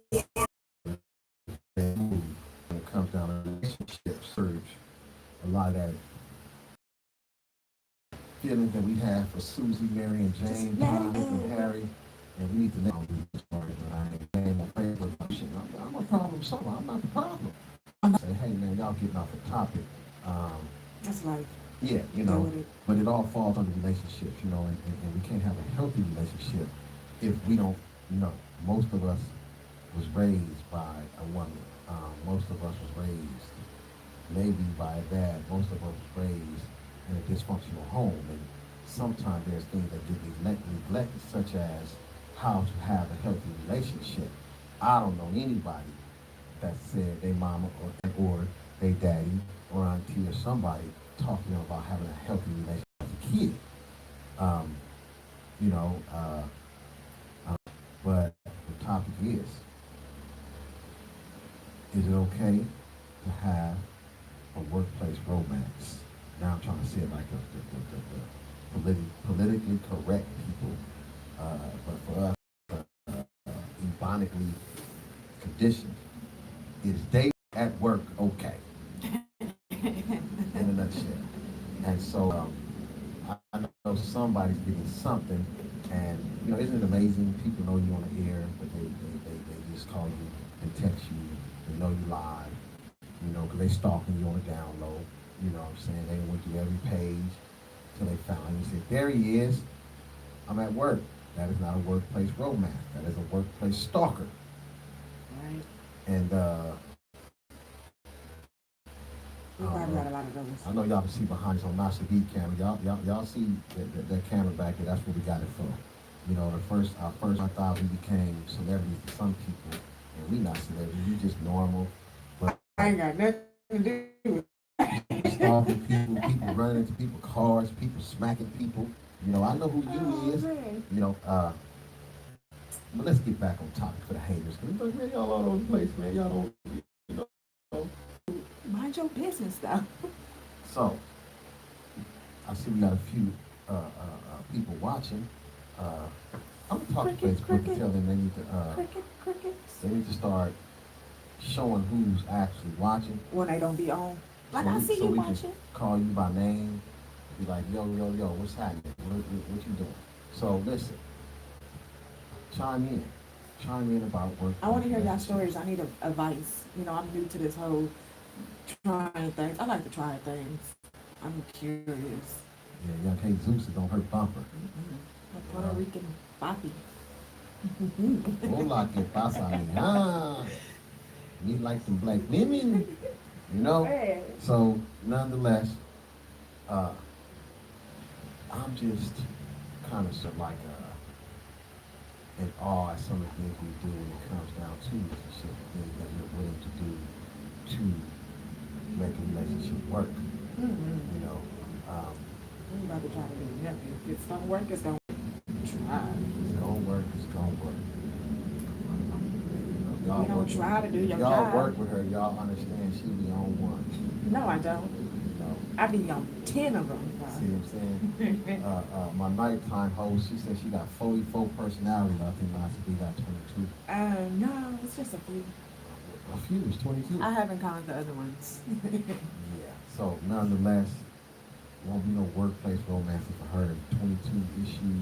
When it comes down to relationship surge, a lot of that feelings that we have for Susie, Mary, and Jane, John, and Harry, and we need to know these stories. I ain't afraid of that shit. I'm a problem solver. I'm not the problem. I say, hey man, y'all getting off the topic. That's like, Yeah, you Deal know, with it. but it all falls under relationships, you know, and we can't have a healthy relationship if we don't, you know, most of us was raised by a woman. Most of us was raised maybe by a dad. Most of us was raised in a dysfunctional home. And sometimes there's things that get neglected, such as how to have a healthy relationship. I don't know anybody that said they mama or they daddy or auntie or somebody talking to them about having a healthy relationship as a kid. You know, but the topic is it okay to have a workplace romance? Now I'm trying to say it like the politically correct people, but for us, ebonically conditioned, is dating at work okay? In a nutshell. And so I know somebody's getting something, and isn't it amazing? People know you on the air, but they just call you and text you. They know you live, because they stalking you on the down low. You know what I'm saying? They went through every page till they found you. Said, there he is. I'm at work. That is not a workplace romance. That is a workplace stalker. Right. And We probably got a lot of those. I know y'all can see behind us on Master Beat camera. Y'all see that camera back there. That's what we got it for. Our first 1,000 became celebrities to some people, and we not celebrities. We just normal. But I ain't got nothing to do with stalking people running into people's cars, people smacking people. I know who you is. man. But let's get back on topic for the haters. Cause man, y'all all over the place, man. Y'all don't, Mind your business, though. So, I see we got a few people watching. I'm gonna talk to Facebook Cricket. and tell them they need to Crickets. they need to start showing who's actually watching. When they don't be on. Like, So I we- see so you we can watching. Call you by name, be like, yo, what's happening? What you doing? So listen, chime in about work. I want to hear y'all stories. I need advice. I'm new to this whole trying things. I like to try things. I'm curious. Yeah, young K Zeus don't hurt bumper. A Puerto Rican papi. Hola, que pasa, mija? Me like them black women, So, nonetheless, I'm just kind of like in awe at some of the things we do when it comes down to relationship, the things that we're willing to do to make a relationship work. Mm-hmm. I'm about to try to do it. If it's gonna work, it's gonna try. It's gonna work, it's gonna work. You don't try to do your y'all job. work with her, y'all understand she be on one. No, I don't. I be on 10 of them. See what I'm saying? My nighttime host, she said she got 44 personalities. I think Master B got 22. No, it's just a few. A few is 22. I haven't counted the other ones. Yeah. So nonetheless, won't be no workplace romance for her. 22 issues. You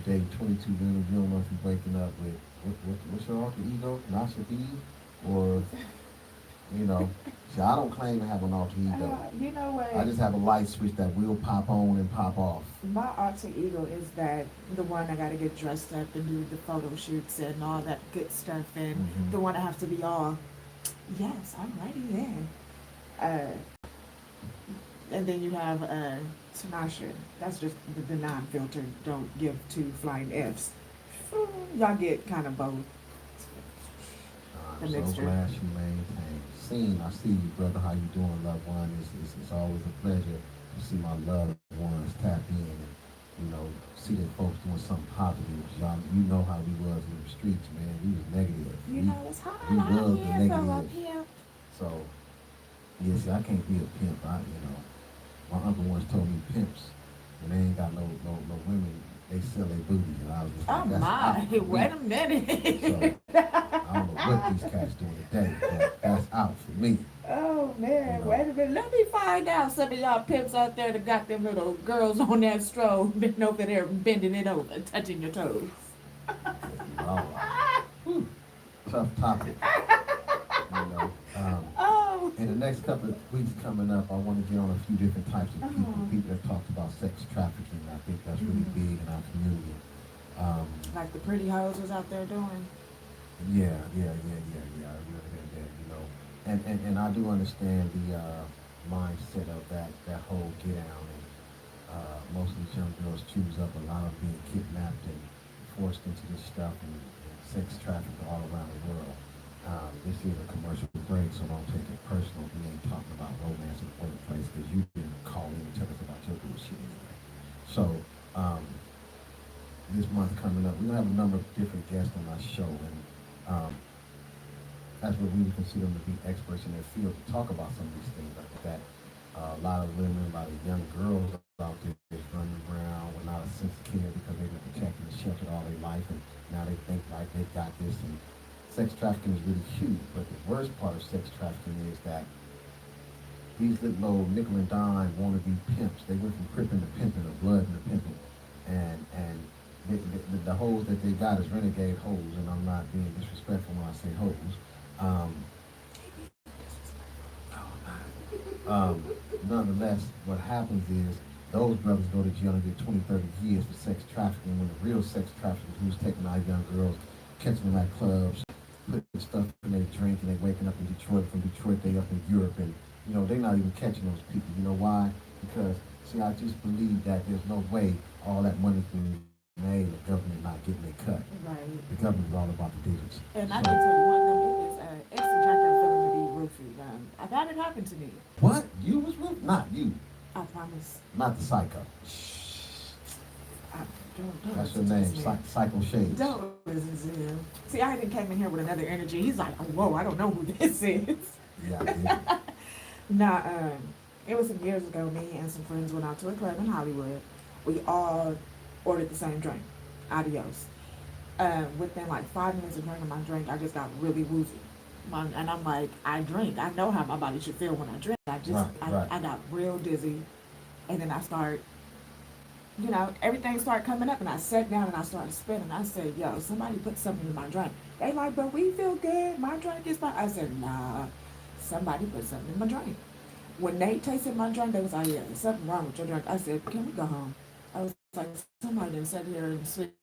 date 22 women. You don't know if you're breaking up with what's your alter ego? Nasha B? Or see, I don't claim to have an alter ego. You know what? I just have a light switch that will pop on and pop off. My alter ego is that the one I gotta get dressed up and do the photo shoots and all that good stuff, and Mhm. the one I have to be all, yes, I'm ready then. And then you have Tanasha. That's just the non-filtered. Don't give two flying Fs. Y'all get kind of both. I'm The so mixture. glad you maintained. I see you, brother. How you doing, loved one? It's always a pleasure to see my loved ones tap in and, see that folks doing something positive. Y'all, you know how we was in the streets, man. We was negative. It's hard we out love the here, from up negative. here. So, see, I can't be a pimp. My uncle once told me pimps, when they ain't got no women, they sell their booty. And I was just Oh like, that's my, out for me. wait a minute. So, I don't know what these cats doing today, but that's out for me. Oh man, You know. wait a minute. Let me find out some of y'all pimps out there that got them little girls on that stroll bending over there, bending it over, touching your toes. Whew, tough topic. Oh. In the next couple of weeks coming up, I want to get on a few different types of people. Oh. People that talked about sex trafficking. I think that's really big in our community. Like the pretty hoes was out there doing. Yeah. I really heard that, And I do understand the mindset of that whole get out. And most of these young girls choose up a lot of being kidnapped and forced into this stuff and sex trafficked all around the world. This is a commercial break, so don't take it personal. We ain't talking about romance in the workplace because you didn't call in and tell us about your bullshit anyway. So, this month coming up, we're gonna have a number of different guests on our show, and that's what we would consider them to be experts in their field to talk about some of these things like that. A lot of women, a lot of young girls out there just running around without a sense of care because they've been protected and sheltered all their life, and now they think like they've got this. And sex trafficking is really huge, but the worst part of sex trafficking is that these little nickel and dime wannabe pimps. They went from cripping to pimping, or blood to pimping, and the hoes that they got is renegade hoes, and I'm not being disrespectful when I say hoes. Um, Nonetheless, what happens is those brothers go to jail and get 20, 30 years for sex trafficking, when the real sex traffickers who's taking our young girls, catching them at clubs, putting stuff in their drink, and they waking up in Detroit. From Detroit, they up in Europe, and you know, they're not even catching those people. You know why? Because, see, I just believe that there's no way all that money can be made, the government not getting their cut. Right. The government is all about the dealers. And I can tell you one thing, it is extra jacked feeling to be roofied. I've had it happen to me. What? You was with? Not you. I promise. Not the psycho. Don't That's your listen to name, this man. Psycho Shades. Don't listen to him. See, I even came in here with another energy. He's like, oh, whoa, I don't know who this is. Yeah, I did. Nah, it was some years ago. Me and some friends went out to a club in Hollywood. We all ordered the same drink, Adios. Within like 5 minutes of drinking my drink, I just got really woozy. And I'm like, I drink. I know how my body should feel when I drink. I got real dizzy, and then I start, you know, everything started coming up, and I sat down and I started spinning. I said, yo, somebody put something in my drink. They like, but we feel good. My drink is fine. I said, nah, somebody put something in my drink. When they tasted my drink, they was like, yeah, there's something wrong with your drink. I said, can we go home? I was like, somebody done sat here and slipped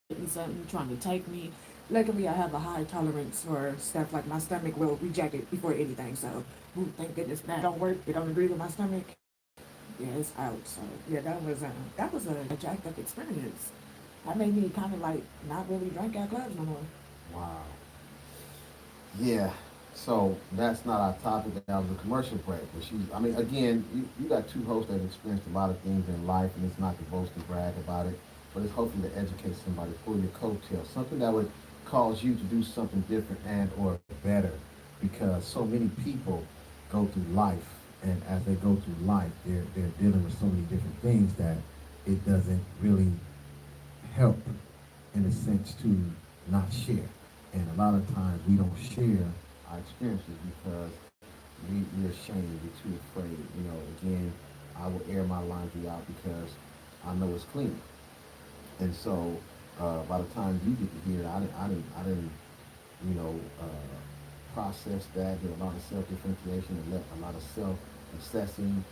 me something, trying to take me. Luckily, I have a high tolerance for stuff, like my stomach will reject it before anything. So, ooh, thank goodness that don't work. It don't agree with my stomach. Yeah, it's out. So, yeah, that was a jacked up experience. That made me kind of like not really drink at clubs no more. Wow. Yeah. So that's not our topic. That was a commercial break. But I mean, again, you got two hosts that experienced a lot of things in life, and it's not to boast and brag about it, but it's hopefully to educate somebody, pull your coattails, something that would cause you to do something different and or better, because so many people go through life, and as they go through life, they're dealing with so many different things that it doesn't really help, in a sense, to not share. And a lot of times we don't share our experiences because we're ashamed, we're too afraid. You know, again, I will air my laundry out because I know it's clean. And so by the time you get to hear it, I didn't, you know, process that. Did a lot of self-differentiation and let a lot of self-assessing,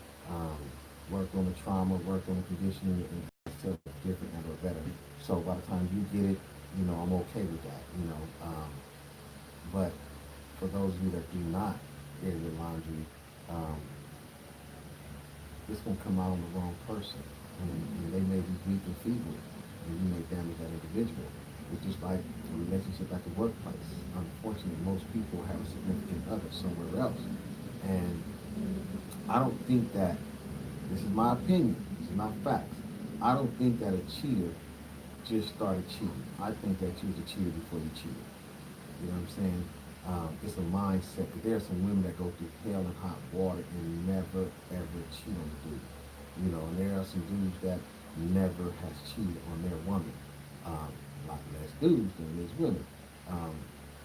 worked on the trauma, worked on the conditioning, and myself different and or better. So by the time you get it, you know, I'm okay with that, you know. But for those of you that do not air your laundry, it's gonna come out on the wrong person, and they may be weak and feeble, and you may damage that individual. It's just like a relationship at the workplace. Unfortunately, most people have a significant other somewhere else, and I don't think that, this is my opinion, this is not facts, I don't think that a cheater just started cheating. I think that you was a cheater before you cheated. You know what I'm saying? It's a mindset. But there are some women that go through hell and hot water and never ever cheat on a dude. You know, and there are some dudes that never has cheated on their woman. A lot less dudes than there's women.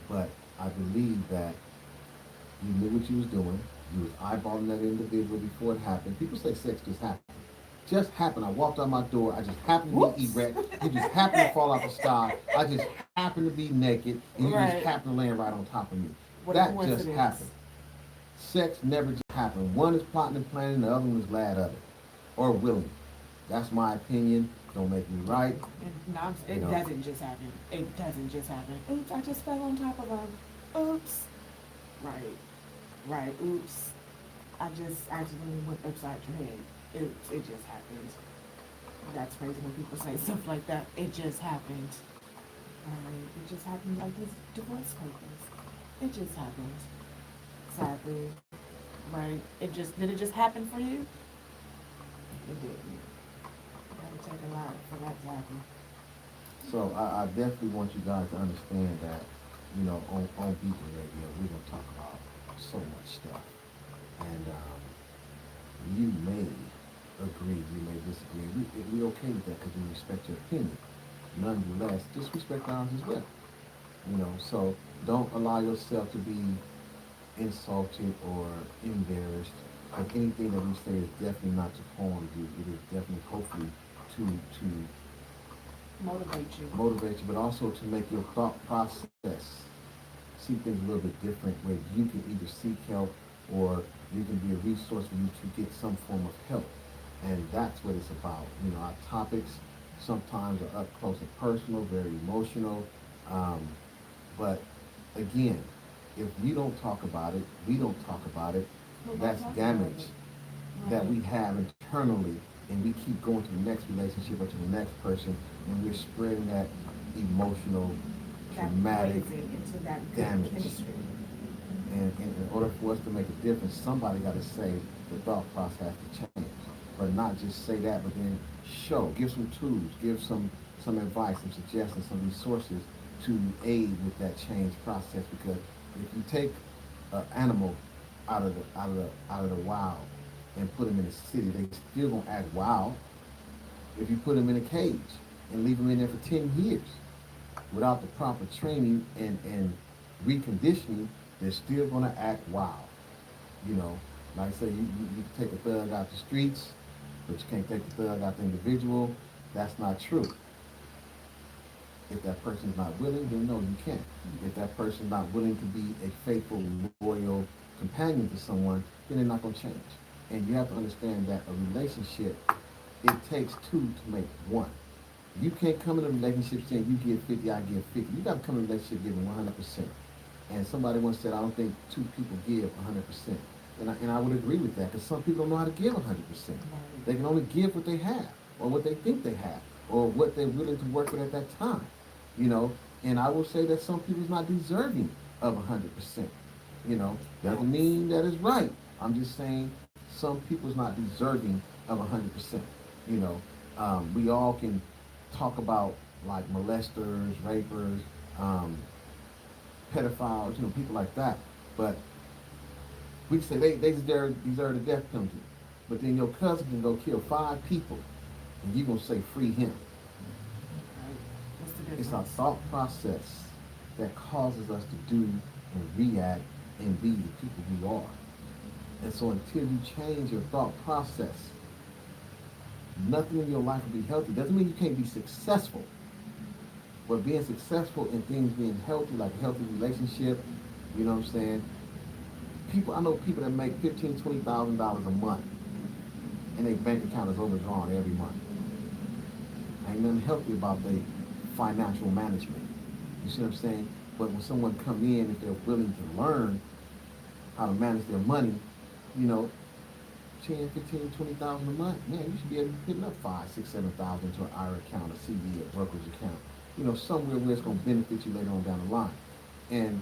But I believe that you knew what you was doing. You was eyeballing that individual before it happened. People say sex just happened. Just happened. I walked out my door. I just happened to be erect. You just happened to fall out the sky. I just happened to be naked, and you Right. just happened to land right on top of me. What a That just coincidence. happened. Sex never just happened. One is plotting and planning, the other one is glad of it, or willing. That's my opinion. Don't make me right. And no, it You know. doesn't just happen. It doesn't just happen. Oops, I just fell on top of him. Oops. Right. Oops. I just accidentally went upside your head. It just happened. That's crazy when people say stuff like that. It just happened. It just happened like these divorce papers. It just happened. Exactly. Right. Did it just happen for you? It didn't. It gotta take a lot for that to happen. So I definitely want you guys to understand that, you know, on Beacon Radio, we're gonna talk about so much stuff, and you may agree, you may disagree. We okay with that because we respect your opinion. Nonetheless, just respect ours as well. You know, so don't allow yourself to be insulted or embarrassed But anything that we say is definitely not to harm you. It is definitely, hopefully, to Motivate you. motivate you, but also to make your thought process see things a little bit different, where you can either seek help or you can be a resource for you to get some form of help. And that's what it's about. You know, our topics sometimes are up close and personal, very emotional. But again, if we don't talk about it, we don't talk about it, that's damage that we have internally, and we keep going to the next relationship or to the next person, and we're spreading that emotional, traumatic into that damage. chemistry. And in order for us to make a difference, somebody got to say the thought process has to change. But not just say that, but then give some tools, give some advice, some suggestions, some resources to aid with that change process. Because if you take an animal out of the wild and put them in a city, they still gonna act wild. If you put them in a cage and leave them in there for 10 years without the proper training and reconditioning, they're still gonna act wild. You know, like I say, you can take a thug out the streets, but you can't take the thug out the individual. That's not true. If that person's not willing, then no, you can't. If that person's not willing to be a faithful, loyal companion to someone, then they're not gonna change. And you have to understand that a relationship, it takes two to make one. You can't come in a relationship saying you give 50, I give 50. You gotta come in a relationship giving 100%. And somebody once said, I don't think two people give 100%. And I would agree with that, because some people don't know how to give 100%. They can only give what they have, or what they think they have, or what they're willing to work with at that time. You know, and I will say that some people's not deserving of 100%. You know, doesn't mean that it's right. I'm just saying some people's not deserving of 100%. You know, we all can talk about like molesters, rapers, pedophiles, you know, people like that. But we can say they deserve the death penalty. But then your cousin can go kill 5 people, and you gonna say free him. What's the It's our difference? thought process that causes us to do and react and be the people we are. And so until you change your thought process, nothing in your life will be healthy. Doesn't mean you can't be successful. But being successful in things being healthy, like a healthy relationship, you know what I'm saying? I know people that make $15,000, $20,000 a month, and their bank account is overdrawn every month. Ain't nothing healthy about their financial management. You see what I'm saying? But when someone come in, if they're willing to learn how to manage their money, you know, 10, 15, 20,000 a month, man, you should be able to put up 5, 6, 7,000 to an IRA account, a CD, a brokerage account. You know, somewhere where it's going to benefit you later on down the line. And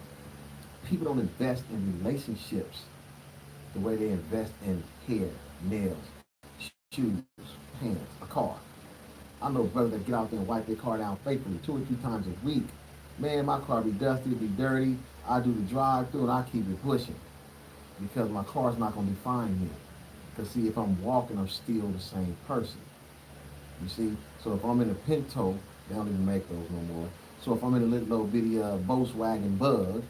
people don't invest in relationships the way they invest in hair, nails, shoes, pants, a car. I know brothers that get out there and wipe their car down faithfully 2 or 3 times a week. Man, my car be dusty, be dirty. I do the drive-through and I keep it pushing because my car's not going to define me. Because see, if I'm walking, I'm still the same person. You see? So if I'm in a Pinto, they don't even make those no more. So if I'm in a little bitty Volkswagen Bug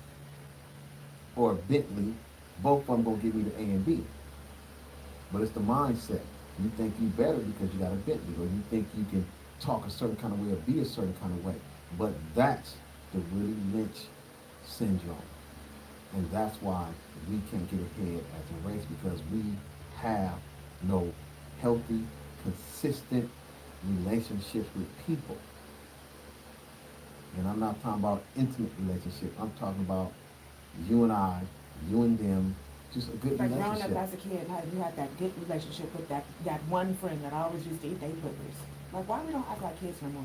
or a Bentley, both of them gonna give me the A and B. But it's the mindset. You think you better because you got a Bentley, or you think you can talk a certain kind of way or be a certain kind of way. But that's the Willie Lynch syndrome. And that's why we can't get ahead as a race, because we have no healthy, consistent relationships with people. And I'm not talking about intimate relationships. I'm talking about you and I, you and them, just a good Like growing up relationship. as a kid, how you had that good relationship with that one friend that always used to eat their boogers. Like, why we don't act like kids no more?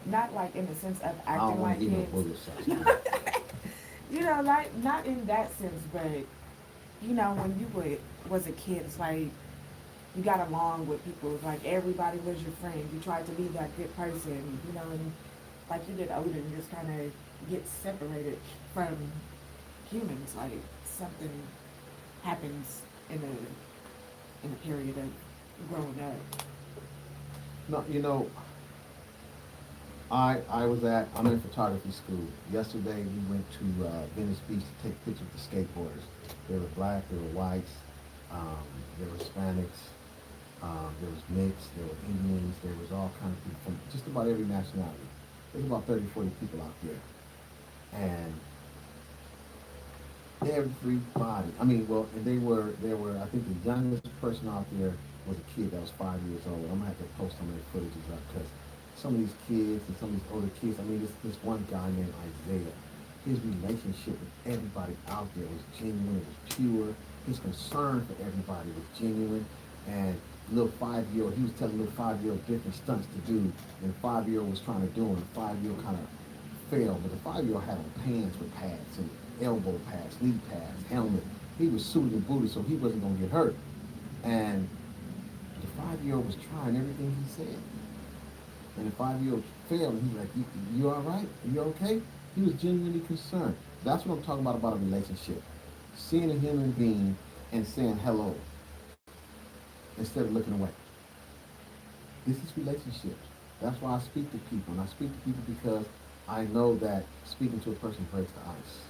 Not like in the sense of I don't acting want like to eat no kids. boogers. You know, like not in that sense, but you know, when you was a kid, it's like you got along with people. It's like everybody was your friend. You tried to be that good person, you know, and like you get older, you just kind of get separated from humans. Like something happens in a period of growing up. No, you know, I'm in photography school. Yesterday we went to Venice Beach to take pictures with the skateboarders. They were black, they were whites. There were Hispanics, there was mixed, there were Indians, there was all kinds of people from just about every nationality. There's about 30, 40 people out there. And everybody, I mean, well, and there were, I think the youngest person out there was a kid that was 5 years old. I'm gonna have to post some of the footages up because some of these kids and some of these older kids, I mean, this one guy named Isaiah, his relationship with everybody out there was genuine, it was pure. His concern for everybody was genuine. And little 5-year-old, he was telling little 5-year-old different stunts to do, and the 5-year-old was trying to do them. The 5-year-old kind of failed, but the 5-year-old had on pants with pads and elbow pads, knee pads, helmet. He was suited and booted, so he wasn't gonna get hurt. And the 5-year-old was trying everything he said. And the 5-year-old failed, and he was like, you all right? You okay? He was genuinely concerned. That's what I'm talking about a relationship. Seeing a human being and saying hello instead of looking away. This is relationships. That's why I speak to people. And I speak to people because I know that speaking to a person breaks the ice.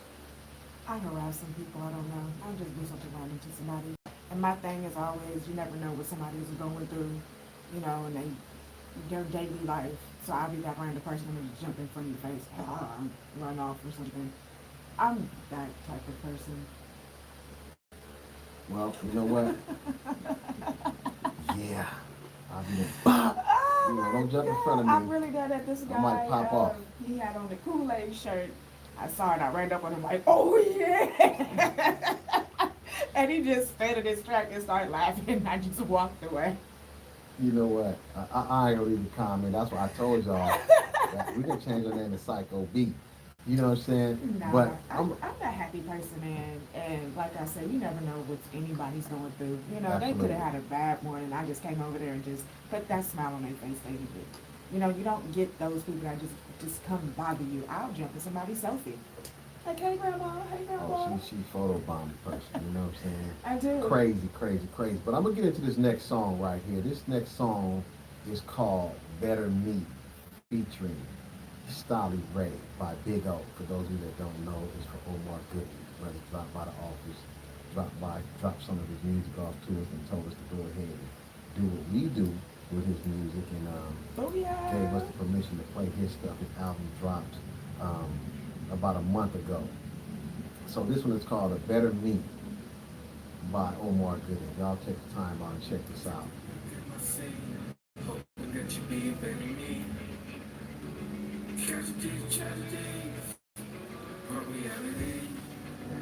I harass some people I don't know. I'll just do something random to somebody. And my thing is always, you never know what somebody is going through, you know, and their daily life. So I'll be that random person and just jump in front of your face, run off or something. I'm that type of person. Well, you know what? Yeah. I'll be like, bop! You know, don't jump in front of me. I'm really glad that this guy, I might pop off. He had on the Kool-Aid shirt. I saw it, I ran up on him like, oh yeah! And he just stayed in his track and started laughing, and I just walked away. You know what? I ain't gonna leave a comment. That's why I told y'all that we're gonna change our name to Psycho B. You know what I'm saying? No, But I'm a happy person, and like I said, you never know what anybody's going through. You know, they could Absolutely. have had a bad morning. I just came over there and just put that smile on their face. They did. You know, you don't get those people that just come bother you. I'll jump in somebody's selfie. Like, hey grandma, hey grandma. oh, she photobombed the person. You know what I'm saying? I do. Crazy. But I'm gonna get into this next song right here. This next song is called Better Me, featuring Stolly Ray by Big O. For those of you that don't know, it's for Omar Gooding. Brother dropped by the office, dropped some of his music off to us and told us to go ahead and do what we do with his music, and Booyah. gave us the permission to play his stuff. His album dropped about a month ago. So this one is called A Better Me by Omar Gooding. Y'all take the time out and check this out.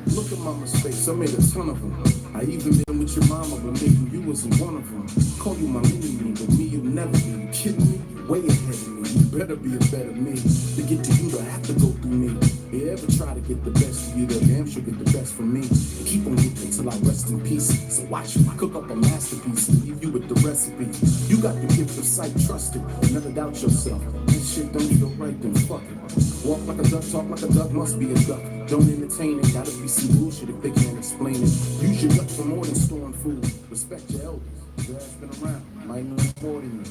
Look at mama's face, I made a ton of them. I even been with your mama, but maybe you wasn't one of them. Call you my mini-me, but me you'll never be. You kidding me? You way ahead of me. You better be a better me. To get to you, to have to go through me. You ever try to get the best of you, they'll damn sure get the best from me. And keep on getting till I rest in peace. So watch me cook up a masterpiece and leave you with the recipe. You got the gift of sight, trust it, and never doubt yourself. This shit don't feel right, then fuck it. Walk like a duck, talk like a duck, must be a duck. Don't entertain it, gotta be some bullshit if they can't explain it. Use your gut for more than storing food. Respect your elders, your ass been around, might know more than you.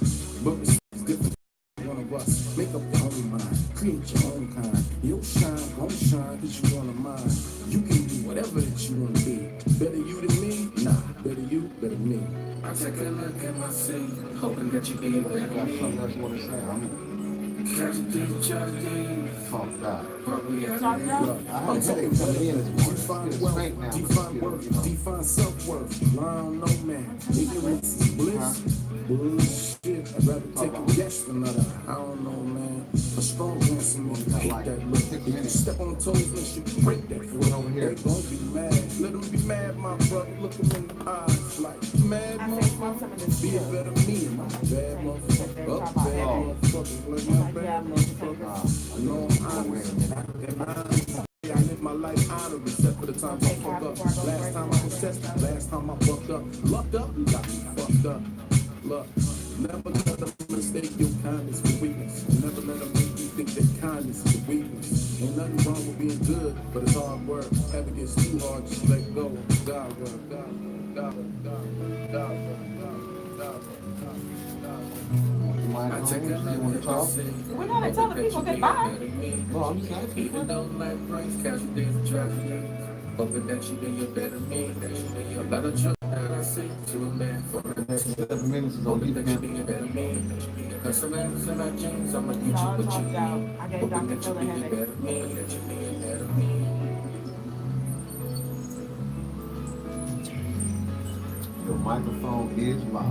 But respect is different. One of us, make up your own mind, create your own kind. You'll shine, gon' shine, cause you one of mine. You can be whatever that you wanna be. Better you than me? Nah, better you, better me. I take a look at my seat, hoping that you be a better Got something me. else you want to say? I'm Tragedy, pumped up. probably Talk about Look, I had a headache coming in this morning. Define It's wealth, straight now. define worth, define self-worth. I don't know, man. Ignorance is bliss. Bullshit. I'd rather take a guess than another. I don't know, man. A strong answer me. Hate that look. If you step on toes, then shit break that foot. over here. They gon' be mad. Let them be mad, my brother. Look them in the eyes. Like, you mad, I think motherfucker? some of this Be a too. better me. My bad motherfucker. Up bad motherfucker. Like my bad motherfucker. I know I'm honest. And I live my life honored, except for the times I fuck up. Last time I was tested, last time I fucked up. Lucked up, you got me fucked up. Look, never let them mistake your kindness for weakness. Never let them make you think that kindness is a weakness. Ain't nothing wrong with being good, but it's hard work. If it gets too hard, just let go. God work, God work, God work, God work, God work, God work, God work. I take that. You want to talk? We're not telling people goodbye. No, I'm just asking. even though life brings casualties and tragedy. Hoping that you be a better me, that you be a better choice. 7 minutes is on you, man. It's all talked out. I gave Dr. Phil a headache. Your microphone is live.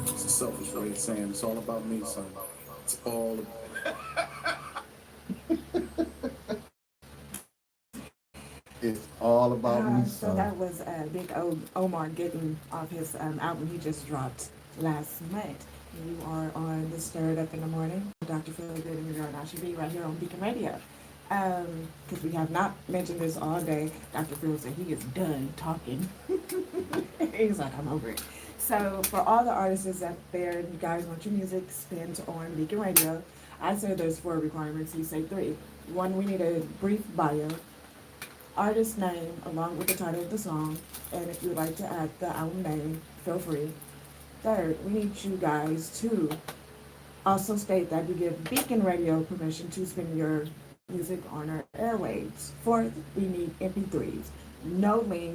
It's a selfish way of saying it's all about me, son. It's all It's all about me, So son. that was Big Omar getting off his album he just dropped last month. You are on the Stirred Up in the Morning. Dr. Phil Good and your girl Nasha B right here on Beacon Radio. Because we have not mentioned this all day. Dr. Phil said he is done talking. He's like, I'm over it. So for all the artists out there, you guys want your music spent on Beacon Radio, I say there's 4 requirements. You say 3. 1, we need a brief bio, artist name along with the title of the song, and if you would like to add the album name, feel free. 3rd, we need you guys to also state that you give Beacon Radio permission to spin your music on our airwaves. 4th, we need MP3s. No links.